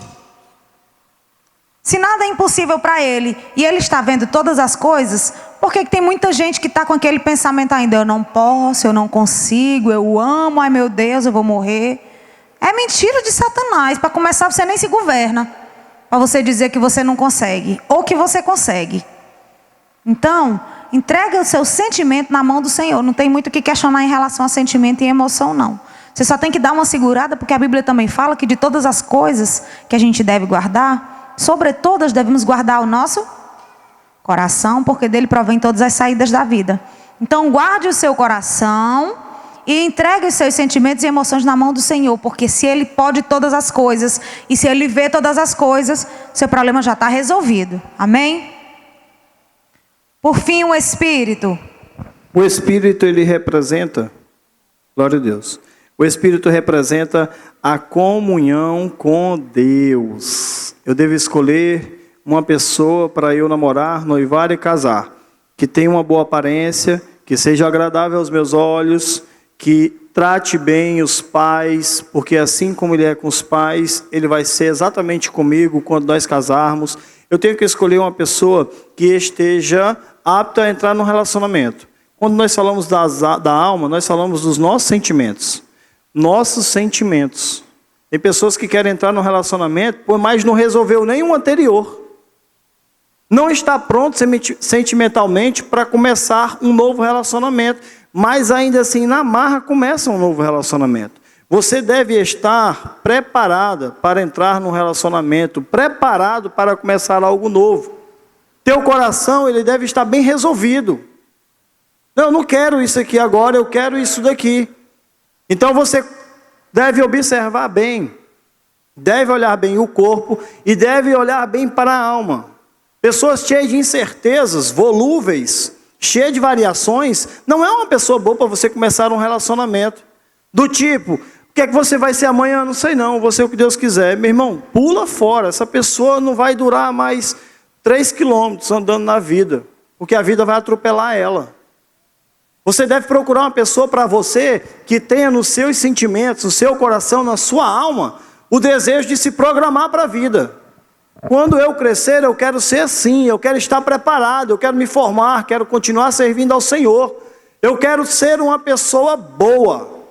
Speaker 2: Se nada é impossível para ele e ele está vendo todas as coisas, por que tem muita gente que está com aquele pensamento ainda? Eu não posso, eu não consigo, eu amo, ai meu Deus, eu vou morrer. É mentira de Satanás. Para começar, você nem se governa. Para você dizer que você não consegue, ou que você consegue. Então, entrega o seu sentimento na mão do Senhor. Não tem muito o que questionar em relação a sentimento e emoção, não. Você só tem que dar uma segurada, porque a Bíblia também fala que de todas as coisas que a gente deve guardar, sobre todas devemos guardar o nosso coração, porque dele provém todas as saídas da vida. Então, guarde o seu coração e entregue os seus sentimentos e emoções na mão do Senhor, porque se Ele pode todas as coisas, e se Ele vê todas as coisas, seu problema já está resolvido. Amém? Por fim, o Espírito.
Speaker 1: O Espírito, ele representa, glória a Deus, o Espírito representa a comunhão com Deus. Eu devo escolher uma pessoa para eu namorar, noivar e casar, que tenha uma boa aparência, que seja agradável aos meus olhos, que trate bem os pais, porque assim como ele é com os pais, ele vai ser exatamente comigo quando nós casarmos. Eu tenho que escolher uma pessoa que esteja apta a entrar no relacionamento. Quando nós falamos da alma, nós falamos dos nossos sentimentos. Nossos sentimentos. Tem pessoas que querem entrar no relacionamento, mas não resolveu nenhum anterior. Não está pronto sentimentalmente para começar um novo relacionamento. Mas ainda assim, na marra, começa um novo relacionamento. Você deve estar preparada para entrar num relacionamento, preparado para começar algo novo. Teu coração, ele deve estar bem resolvido. Não, eu não quero isso aqui agora, eu quero isso daqui. Então você deve observar bem, deve olhar bem o corpo e deve olhar bem para a alma. Pessoas cheias de incertezas, volúveis, cheia de variações, não é uma pessoa boa para você começar um relacionamento. Do tipo, o que é que você vai ser amanhã? Não sei não, vou ser o que Deus quiser. Meu irmão, pula fora, essa pessoa não vai durar mais 3 quilômetros andando na vida. porque a vida vai atropelar ela. Você deve procurar uma pessoa para você que tenha nos seus sentimentos, no seu coração, na sua alma, o desejo de se programar para a vida. Quando eu crescer, eu quero ser assim, eu quero estar preparado, eu quero me formar, quero continuar servindo ao Senhor. Eu quero ser uma pessoa boa.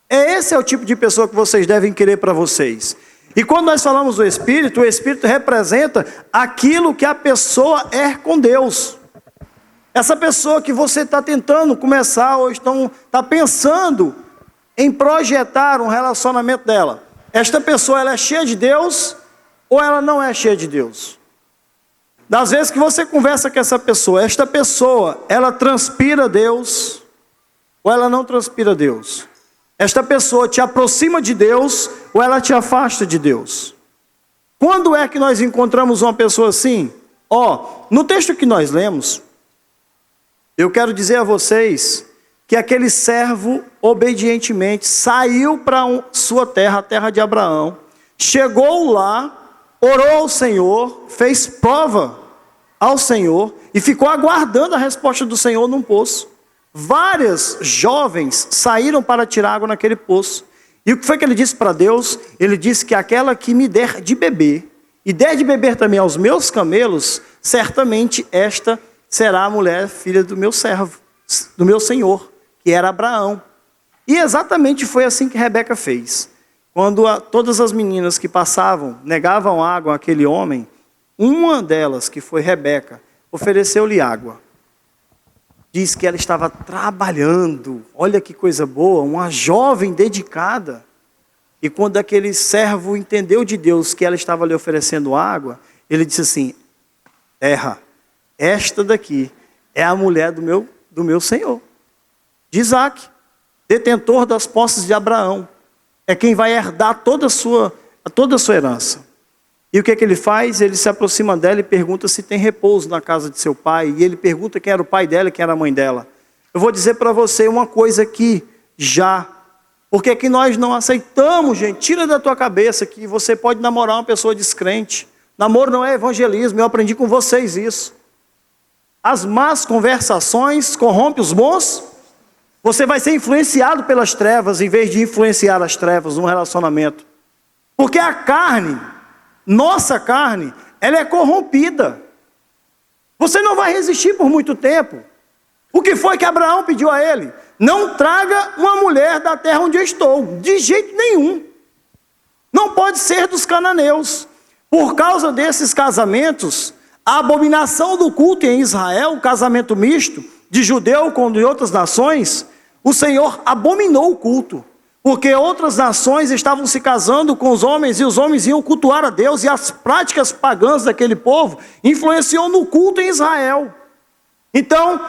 Speaker 1: Esse é o tipo de pessoa que vocês devem querer para vocês. E quando nós falamos do Espírito, o Espírito representa aquilo que a pessoa é com Deus. Essa pessoa que você está tentando começar ou está pensando em projetar um relacionamento dela. Esta pessoa, ela é cheia de Deus ou ela não é cheia de Deus? Das vezes que você conversa com essa pessoa, esta pessoa, ela transpira Deus ou ela não transpira Deus? Esta pessoa te aproxima de Deus ou ela te afasta de Deus? Quando é que nós encontramos uma pessoa assim? No texto que nós lemos, eu quero dizer a vocês que aquele servo obedientemente saiu para sua terra, a terra de Abraão, chegou lá, orou ao Senhor, fez prova ao Senhor e ficou aguardando a resposta do Senhor num poço. Várias jovens saíram para tirar água naquele poço. E o que foi que ele disse para Deus? Ele disse que aquela que me der de beber, e der de beber também aos meus camelos, certamente esta será a mulher, filha do meu servo, do meu senhor, que era Abraão. E exatamente foi assim que Rebeca fez. Quando todas as meninas que passavam, negavam água àquele homem, uma delas, que foi Rebeca, ofereceu-lhe água. Diz que ela estava trabalhando, olha que coisa boa, uma jovem dedicada. E quando aquele servo entendeu de Deus que ela estava lhe oferecendo água, ele disse assim: esta daqui é a mulher do meu senhor, de Isaac, detentor das posses de Abraão. É quem vai herdar toda a sua herança. E o que é que ele faz? Ele se aproxima dela e pergunta se tem repouso na casa de seu pai. E ele pergunta quem era o pai dela e quem era a mãe dela. Eu vou dizer para você uma coisa aqui, já. Porque é que nós não aceitamos, gente. Tira da tua cabeça que você pode namorar uma pessoa descrente. Namoro não é evangelismo, eu aprendi com vocês isso. As más conversações corrompem os bons. Você vai ser influenciado pelas trevas em vez de influenciar as trevas num relacionamento. Porque a carne, nossa carne, ela é corrompida. Você não vai resistir por muito tempo. O que foi que Abraão pediu a ele? Não traga uma mulher da terra onde eu estou, de jeito nenhum. Não pode ser dos cananeus. Por causa desses casamentos, a abominação do culto em Israel, o casamento misto, de judeu com de outras nações, o Senhor abominou o culto. Porque outras nações estavam se casando com os homens e os homens iam cultuar a Deus, e as práticas pagãs daquele povo influenciou no culto em Israel. Então,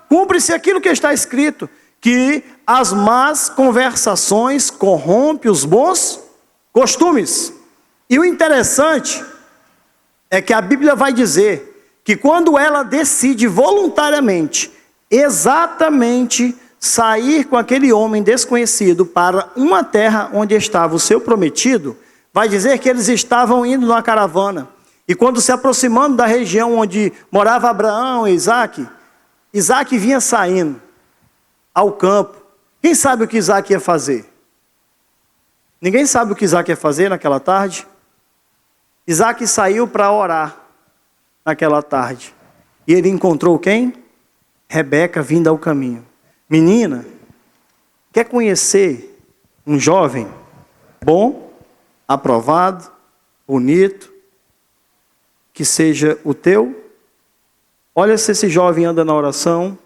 Speaker 1: cumpre-se aquilo que está escrito, que as más conversações corrompem os bons costumes. E o interessante é que a Bíblia vai dizer que quando ela decide voluntariamente, exatamente sair com aquele homem desconhecido para uma terra onde estava o seu prometido, vai dizer que eles estavam indo numa caravana. E quando se aproximando da região onde morava Abraão e Isaac, Isaac vinha saindo ao campo. Quem sabe o que Isaac ia fazer? Ninguém sabe o que Isaac ia fazer naquela tarde? Isaac saiu para orar naquela tarde. E ele encontrou quem? Rebeca vinda ao caminho. Menina, quer conhecer um jovem bom, aprovado, bonito, que seja o teu? Olha se esse jovem anda na oração,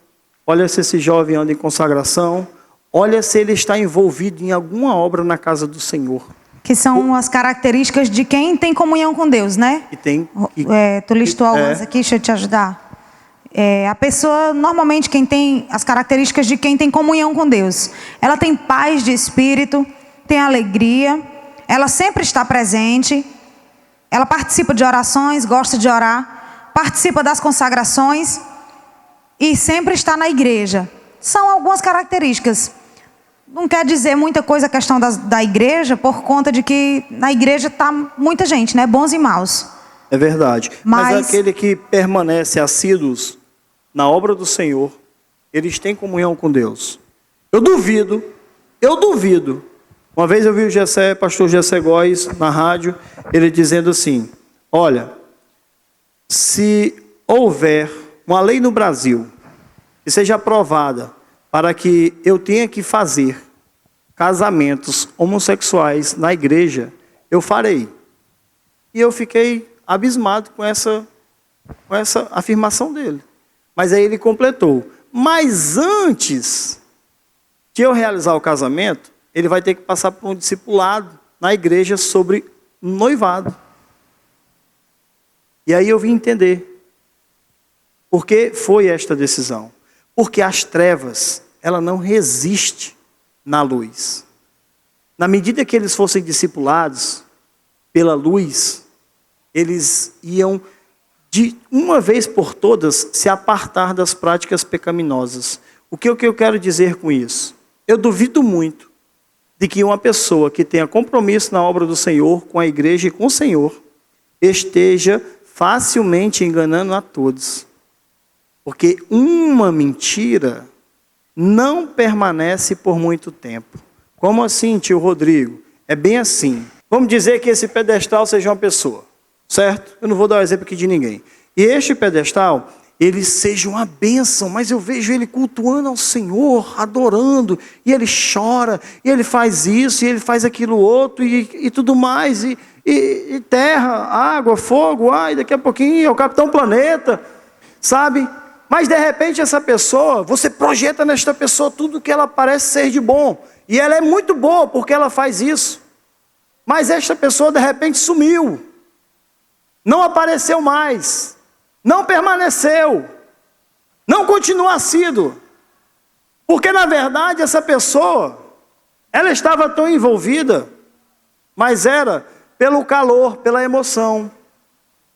Speaker 1: olha se esse jovem anda em consagração, olha se ele está envolvido em alguma obra na casa do Senhor.
Speaker 2: Que são as características de quem tem comunhão com Deus, né? Tu listou algumas aqui, deixa eu te ajudar. A pessoa, normalmente, quem tem as características de quem tem comunhão com Deus. Ela tem paz de espírito, tem alegria, ela sempre está presente, ela participa de orações, gosta de orar, participa das consagrações e sempre está na igreja. São algumas características. Não quer dizer muita coisa a questão da igreja, por conta de que na igreja está muita gente, né? Bons e maus.
Speaker 1: É verdade. Mas aquele que permanece assíduos na obra do Senhor, eles têm comunhão com Deus. Eu duvido. Uma vez eu vi o pastor Gessé Góes na rádio, ele dizendo assim, olha, se houver uma lei no Brasil que seja aprovada para que eu tenha que fazer casamentos homossexuais na igreja, eu farei. E eu fiquei abismado com essa afirmação dele. Mas aí ele completou. Mas antes de eu realizar o casamento, ele vai ter que passar por um discipulado na igreja sobre noivado. E aí eu vim entender por que foi esta decisão. Porque as trevas, ela não resiste na luz. Na medida que eles fossem discipulados pela luz, eles iam, de uma vez por todas, se apartar das práticas pecaminosas. O que eu quero dizer com isso? Eu duvido muito de que uma pessoa que tenha compromisso na obra do Senhor, com a igreja e com o Senhor, esteja facilmente enganando a todos. Porque uma mentira não permanece por muito tempo. Como assim, tio Rodrigo? É bem assim. Vamos dizer que esse pedestal seja uma pessoa, certo? Eu não vou dar o exemplo aqui de ninguém. E este pedestal, ele seja uma bênção, mas eu vejo ele cultuando ao Senhor, adorando, e ele chora, e ele faz isso, e ele faz aquilo outro, e tudo mais, e terra, água, fogo, e daqui a pouquinho é o Capitão Planeta, sabe? Mas de repente essa pessoa, você projeta nesta pessoa tudo que ela parece ser de bom. E ela é muito boa porque ela faz isso. Mas esta pessoa de repente sumiu. Não apareceu mais. Não permaneceu. Não continua assíduo. Porque na verdade essa pessoa, ela estava tão envolvida, mas era pelo calor, pela emoção.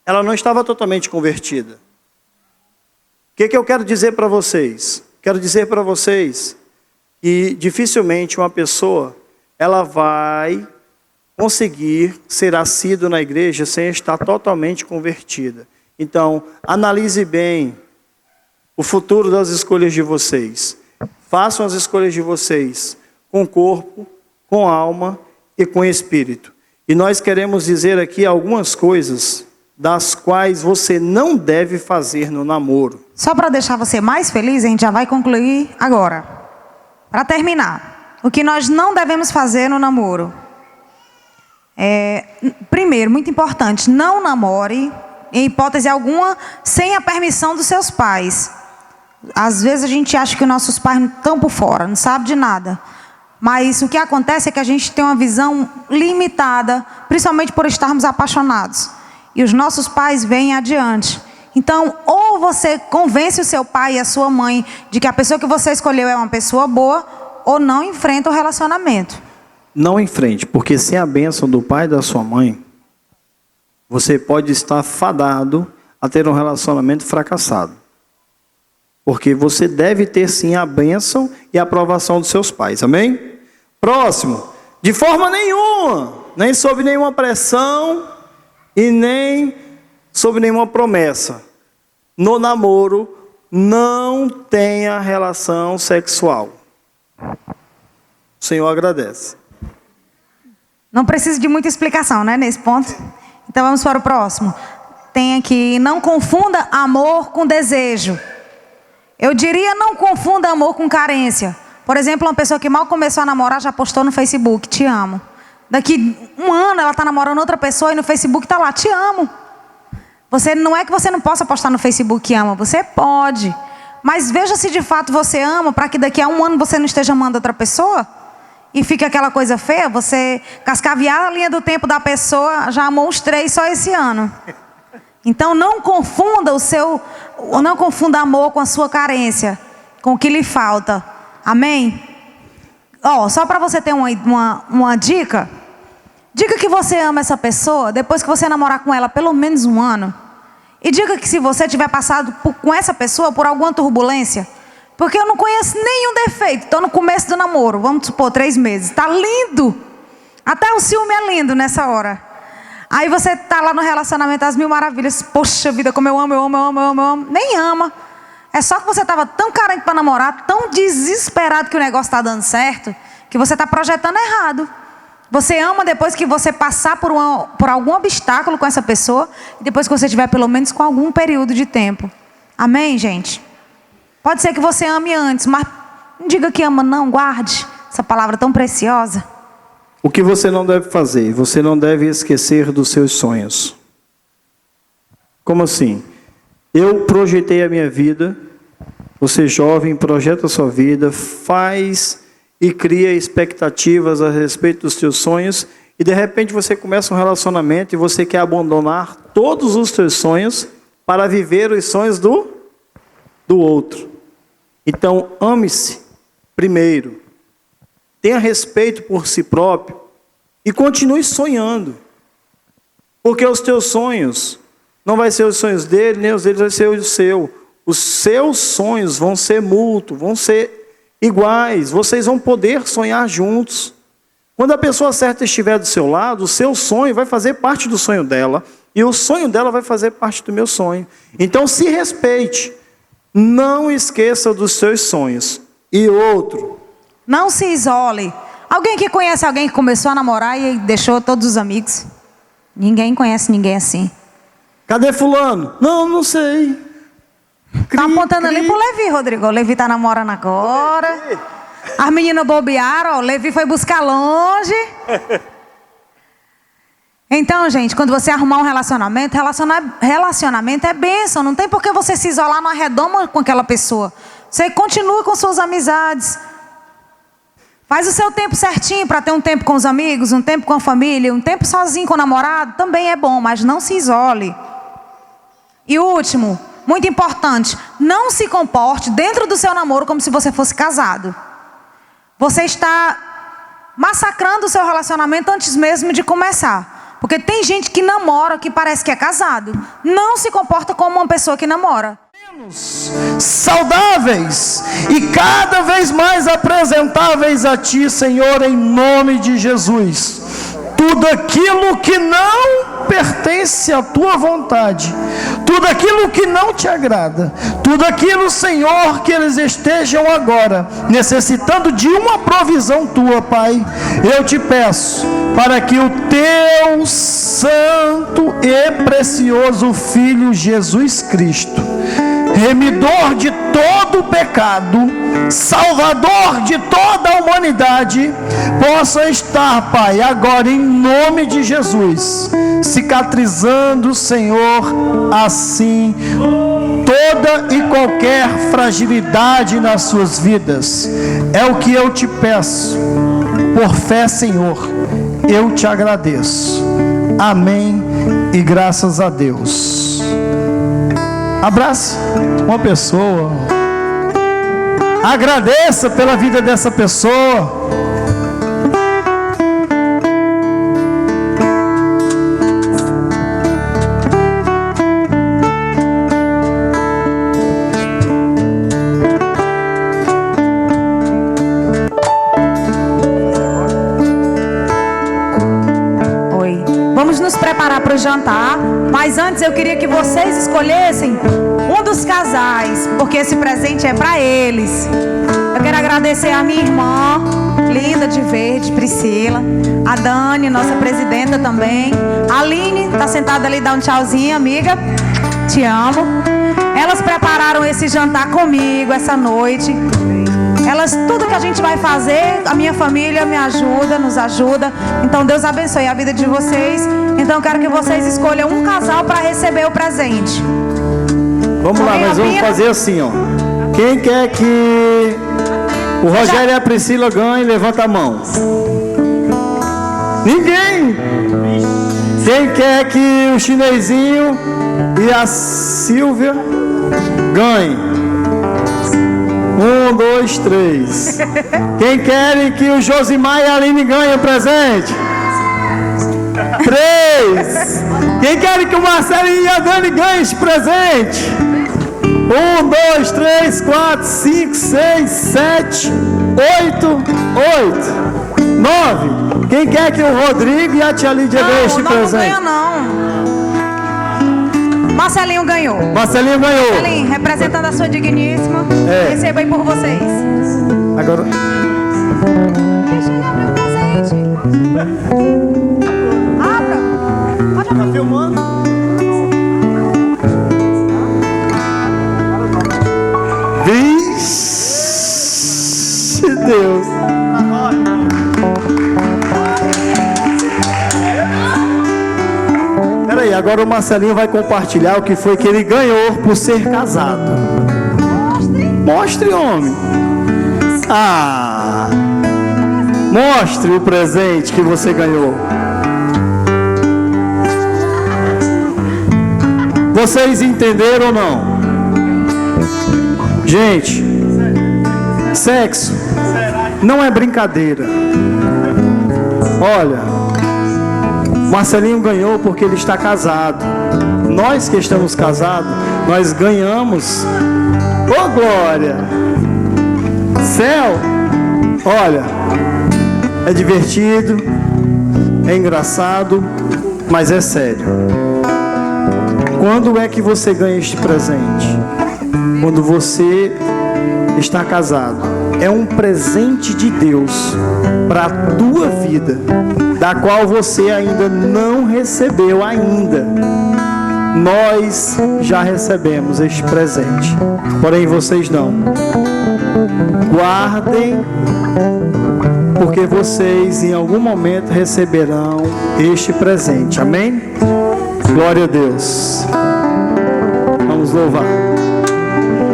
Speaker 1: Ela não estava totalmente convertida. O que eu quero dizer para vocês? Quero dizer para vocês que dificilmente uma pessoa, ela vai conseguir ser assídua na igreja sem estar totalmente convertida. Então, analise bem o futuro das escolhas de vocês. Façam as escolhas de vocês com corpo, com alma e com espírito. E nós queremos dizer aqui algumas coisas das quais você não deve fazer no namoro.
Speaker 2: Só para deixar você mais feliz, a gente já vai concluir agora. Para terminar, o que nós não devemos fazer no namoro. Primeiro, muito importante, não namore, em hipótese alguma, sem a permissão dos seus pais. Às vezes a gente acha que nossos pais não estão por fora, não sabe de nada. Mas o que acontece é que a gente tem uma visão limitada, principalmente por estarmos apaixonados. E os nossos pais vêm adiante. Então, ou você convence o seu pai e a sua mãe de que a pessoa que você escolheu é uma pessoa boa, ou não enfrenta o relacionamento.
Speaker 1: Não enfrente, porque sem a bênção do pai e da sua mãe, você pode estar fadado a ter um relacionamento fracassado. Porque você deve ter sim a bênção e a aprovação dos seus pais, amém? Próximo, de forma nenhuma, nem sob nenhuma pressão e nem sob nenhuma promessa. No namoro, não tenha relação sexual. O Senhor agradece.
Speaker 2: Não precisa de muita explicação, né, nesse ponto. Então vamos para o próximo. Tem aqui, não confunda amor com desejo. Eu diria, não confunda amor com carência. Por exemplo, uma pessoa que mal começou a namorar já postou no Facebook, te amo. Daqui um ano ela está namorando outra pessoa e no Facebook está lá, te amo. Não é que você não possa postar no Facebook que ama, você pode. Mas veja se de fato você ama, para que daqui a um ano você não esteja amando outra pessoa. E fica aquela coisa feia, você cascaviar a linha do tempo da pessoa, já amou uns 3 só esse ano. Então não confunda não confunda amor com a sua carência, com o que lhe falta. Amém? Só para você ter uma dica. Diga que você ama essa pessoa depois que você namorar com ela pelo menos um ano. E diga que se você tiver passado com essa pessoa por alguma turbulência, porque eu não conheço nenhum defeito, estou no começo do namoro, vamos supor 3 meses, está lindo. Até o ciúme é lindo nessa hora. Aí você está lá no relacionamento, as mil maravilhas, poxa vida, como eu amo. Nem ama. É só que você estava tão carente para namorar, tão desesperado que o negócio está dando certo, que você está projetando errado. Você ama depois que você passar por algum obstáculo com essa pessoa, e depois que você tiver pelo menos com algum período de tempo. Amém, gente? Pode ser que você ame antes, mas não diga que ama não, guarde essa palavra tão preciosa.
Speaker 1: O que você não deve fazer? Você não deve esquecer dos seus sonhos. Como assim? Eu projetei a minha vida, você jovem, projeta a sua vida, faz e cria expectativas a respeito dos seus sonhos, e de repente você começa um relacionamento e você quer abandonar todos os seus sonhos para viver os sonhos do outro. Então, ame-se primeiro, tenha respeito por si próprio e continue sonhando, porque os teus sonhos não vai ser os sonhos dele, nem os deles vai ser o seu. Os seus sonhos vão ser mútuos, vão ser iguais. Vocês vão poder sonhar juntos. Quando a pessoa certa estiver do seu lado, o seu sonho vai fazer parte do sonho dela, e o sonho dela vai fazer parte do meu sonho. Então se respeite. Não esqueça dos seus sonhos. E outro.
Speaker 2: Não se isole. Alguém que conhece alguém que começou a namorar e deixou todos os amigos? Ninguém conhece ninguém assim.
Speaker 1: Cadê fulano? Não sei.
Speaker 2: Tá apontando ali pro Levi, Rodrigo. O Levi tá namorando agora. As meninas bobearam, ó. O Levi foi buscar longe. Então, gente, quando você arrumar um relacionamento é bênção. Não tem por que você se isolar numa redoma com aquela pessoa. Você continua com suas amizades. Faz o seu tempo certinho para ter um tempo com os amigos, um tempo com a família, um tempo sozinho com o namorado. Também é bom, mas não se isole. E o último, muito importante, não se comporte dentro do seu namoro como se você fosse casado. Você está massacrando o seu relacionamento antes mesmo de começar. Porque tem gente que namora que parece que é casado. Não se comporta como uma pessoa que namora.
Speaker 1: Saudáveis e cada vez mais apresentáveis a Ti, Senhor, em nome de Jesus. Tudo aquilo que não pertence à Tua vontade, tudo aquilo que não Te agrada, tudo aquilo, Senhor, que eles estejam agora necessitando de uma provisão Tua, Pai, eu Te peço para que o Teu santo e precioso Filho Jesus Cristo, remidor de todo o pecado, salvador de toda a humanidade, possa estar, Pai, agora em nome de Jesus, cicatrizando, Senhor, assim toda e qualquer fragilidade nas suas vidas. É o que eu te peço, por fé, Senhor, eu te agradeço. Amém e graças a Deus. Abrace uma pessoa. Agradeça pela vida dessa pessoa.
Speaker 2: Oi. Vamos nos preparar para o jantar. Mas antes eu queria que vocês escolhessem um dos casais, porque esse presente é para eles. Eu quero agradecer a minha irmã, linda de verde, Priscila. A Dani, nossa presidenta também. A Aline, tá sentada ali, dá um tchauzinho, amiga. Te amo. Elas prepararam esse jantar comigo essa noite. Tudo que a gente vai fazer, a minha família me ajuda, nos ajuda. Então Deus abençoe a vida de vocês. Então eu quero que vocês escolham um casal para receber o presente.
Speaker 1: Vamos lá, nós vamos fazer assim, ó. Quem quer que o Rogério e a Priscila ganhem, levanta a mão. Ninguém. Quem quer que o Chinesinho e a Silvia ganhem? 1, 2, 3. Quem quer que o Josimar e a Aline ganhem o presente? 3. Quem quer que o Marcelo e a Dani ganhem esse presente? 1, 2, 3, 4, 5, 6, 7, 8, 9. Quem quer que o Rodrigo e a tia Lídia ganhem este presente?
Speaker 2: Não ganha não. Marcelinho ganhou.
Speaker 1: Marcelinho ganhou.
Speaker 2: Marcelinho, representando a sua digníssima, receba aí por vocês.
Speaker 1: Agora.
Speaker 2: Deixa eu abrir o presente. Abra.
Speaker 1: Tá filmando? Vixe Deus. Peraí, agora o Marcelinho vai compartilhar o que foi que ele ganhou por ser casado. Mostre, homem. Ah, mostre o presente que você ganhou. Vocês entenderam ou não? Gente, sexo não é brincadeira. Olha, Marcelinho ganhou porque ele está casado. Nós que estamos casados, nós ganhamos. Ô glória! Céu! Olha, é divertido, é engraçado, mas é sério. Quando é que você ganha este presente? Quando você está casado. É um presente de Deus para a tua vida, da qual você ainda não recebeu ainda. Nós já recebemos este presente, porém vocês não. Guardem, porque vocês em algum momento receberão este presente. Amém? Glória a Deus. Vamos louvar.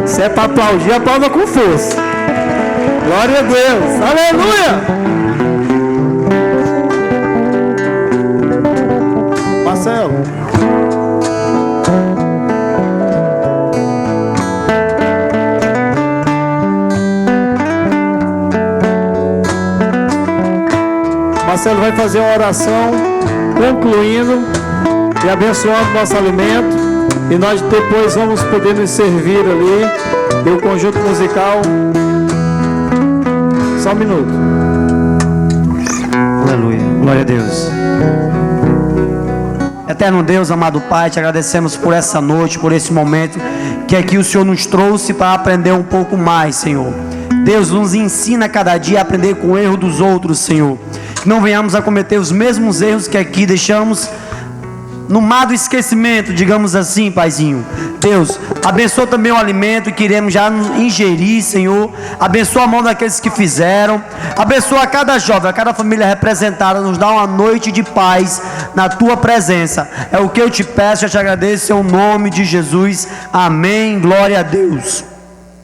Speaker 1: Se é para aplaudir, aplauda com força. Glória a Deus. Aleluia. Marcelo. Marcelo vai fazer uma oração concluindo e abençoando nosso alimento, e nós depois vamos poder nos servir ali. E o conjunto musical. Só um minuto.
Speaker 3: Aleluia, glória a Deus. Eterno Deus, amado Pai, te agradecemos por essa noite, por esse momento que aqui o Senhor nos trouxe para aprender um pouco mais, Senhor. Deus, nos ensina cada dia a aprender com o erro dos outros, Senhor. Que não venhamos a cometer os mesmos erros que aqui deixamos no mar do esquecimento, digamos assim, Paizinho. Deus, abençoa também o alimento que iremos já ingerir, Senhor. Abençoa a mão daqueles que fizeram. Abençoa a cada jovem, a cada família representada. Nos dá uma noite de paz na Tua presença. É o que eu te peço, eu te agradeço em nome de Jesus. Amém. Glória a Deus.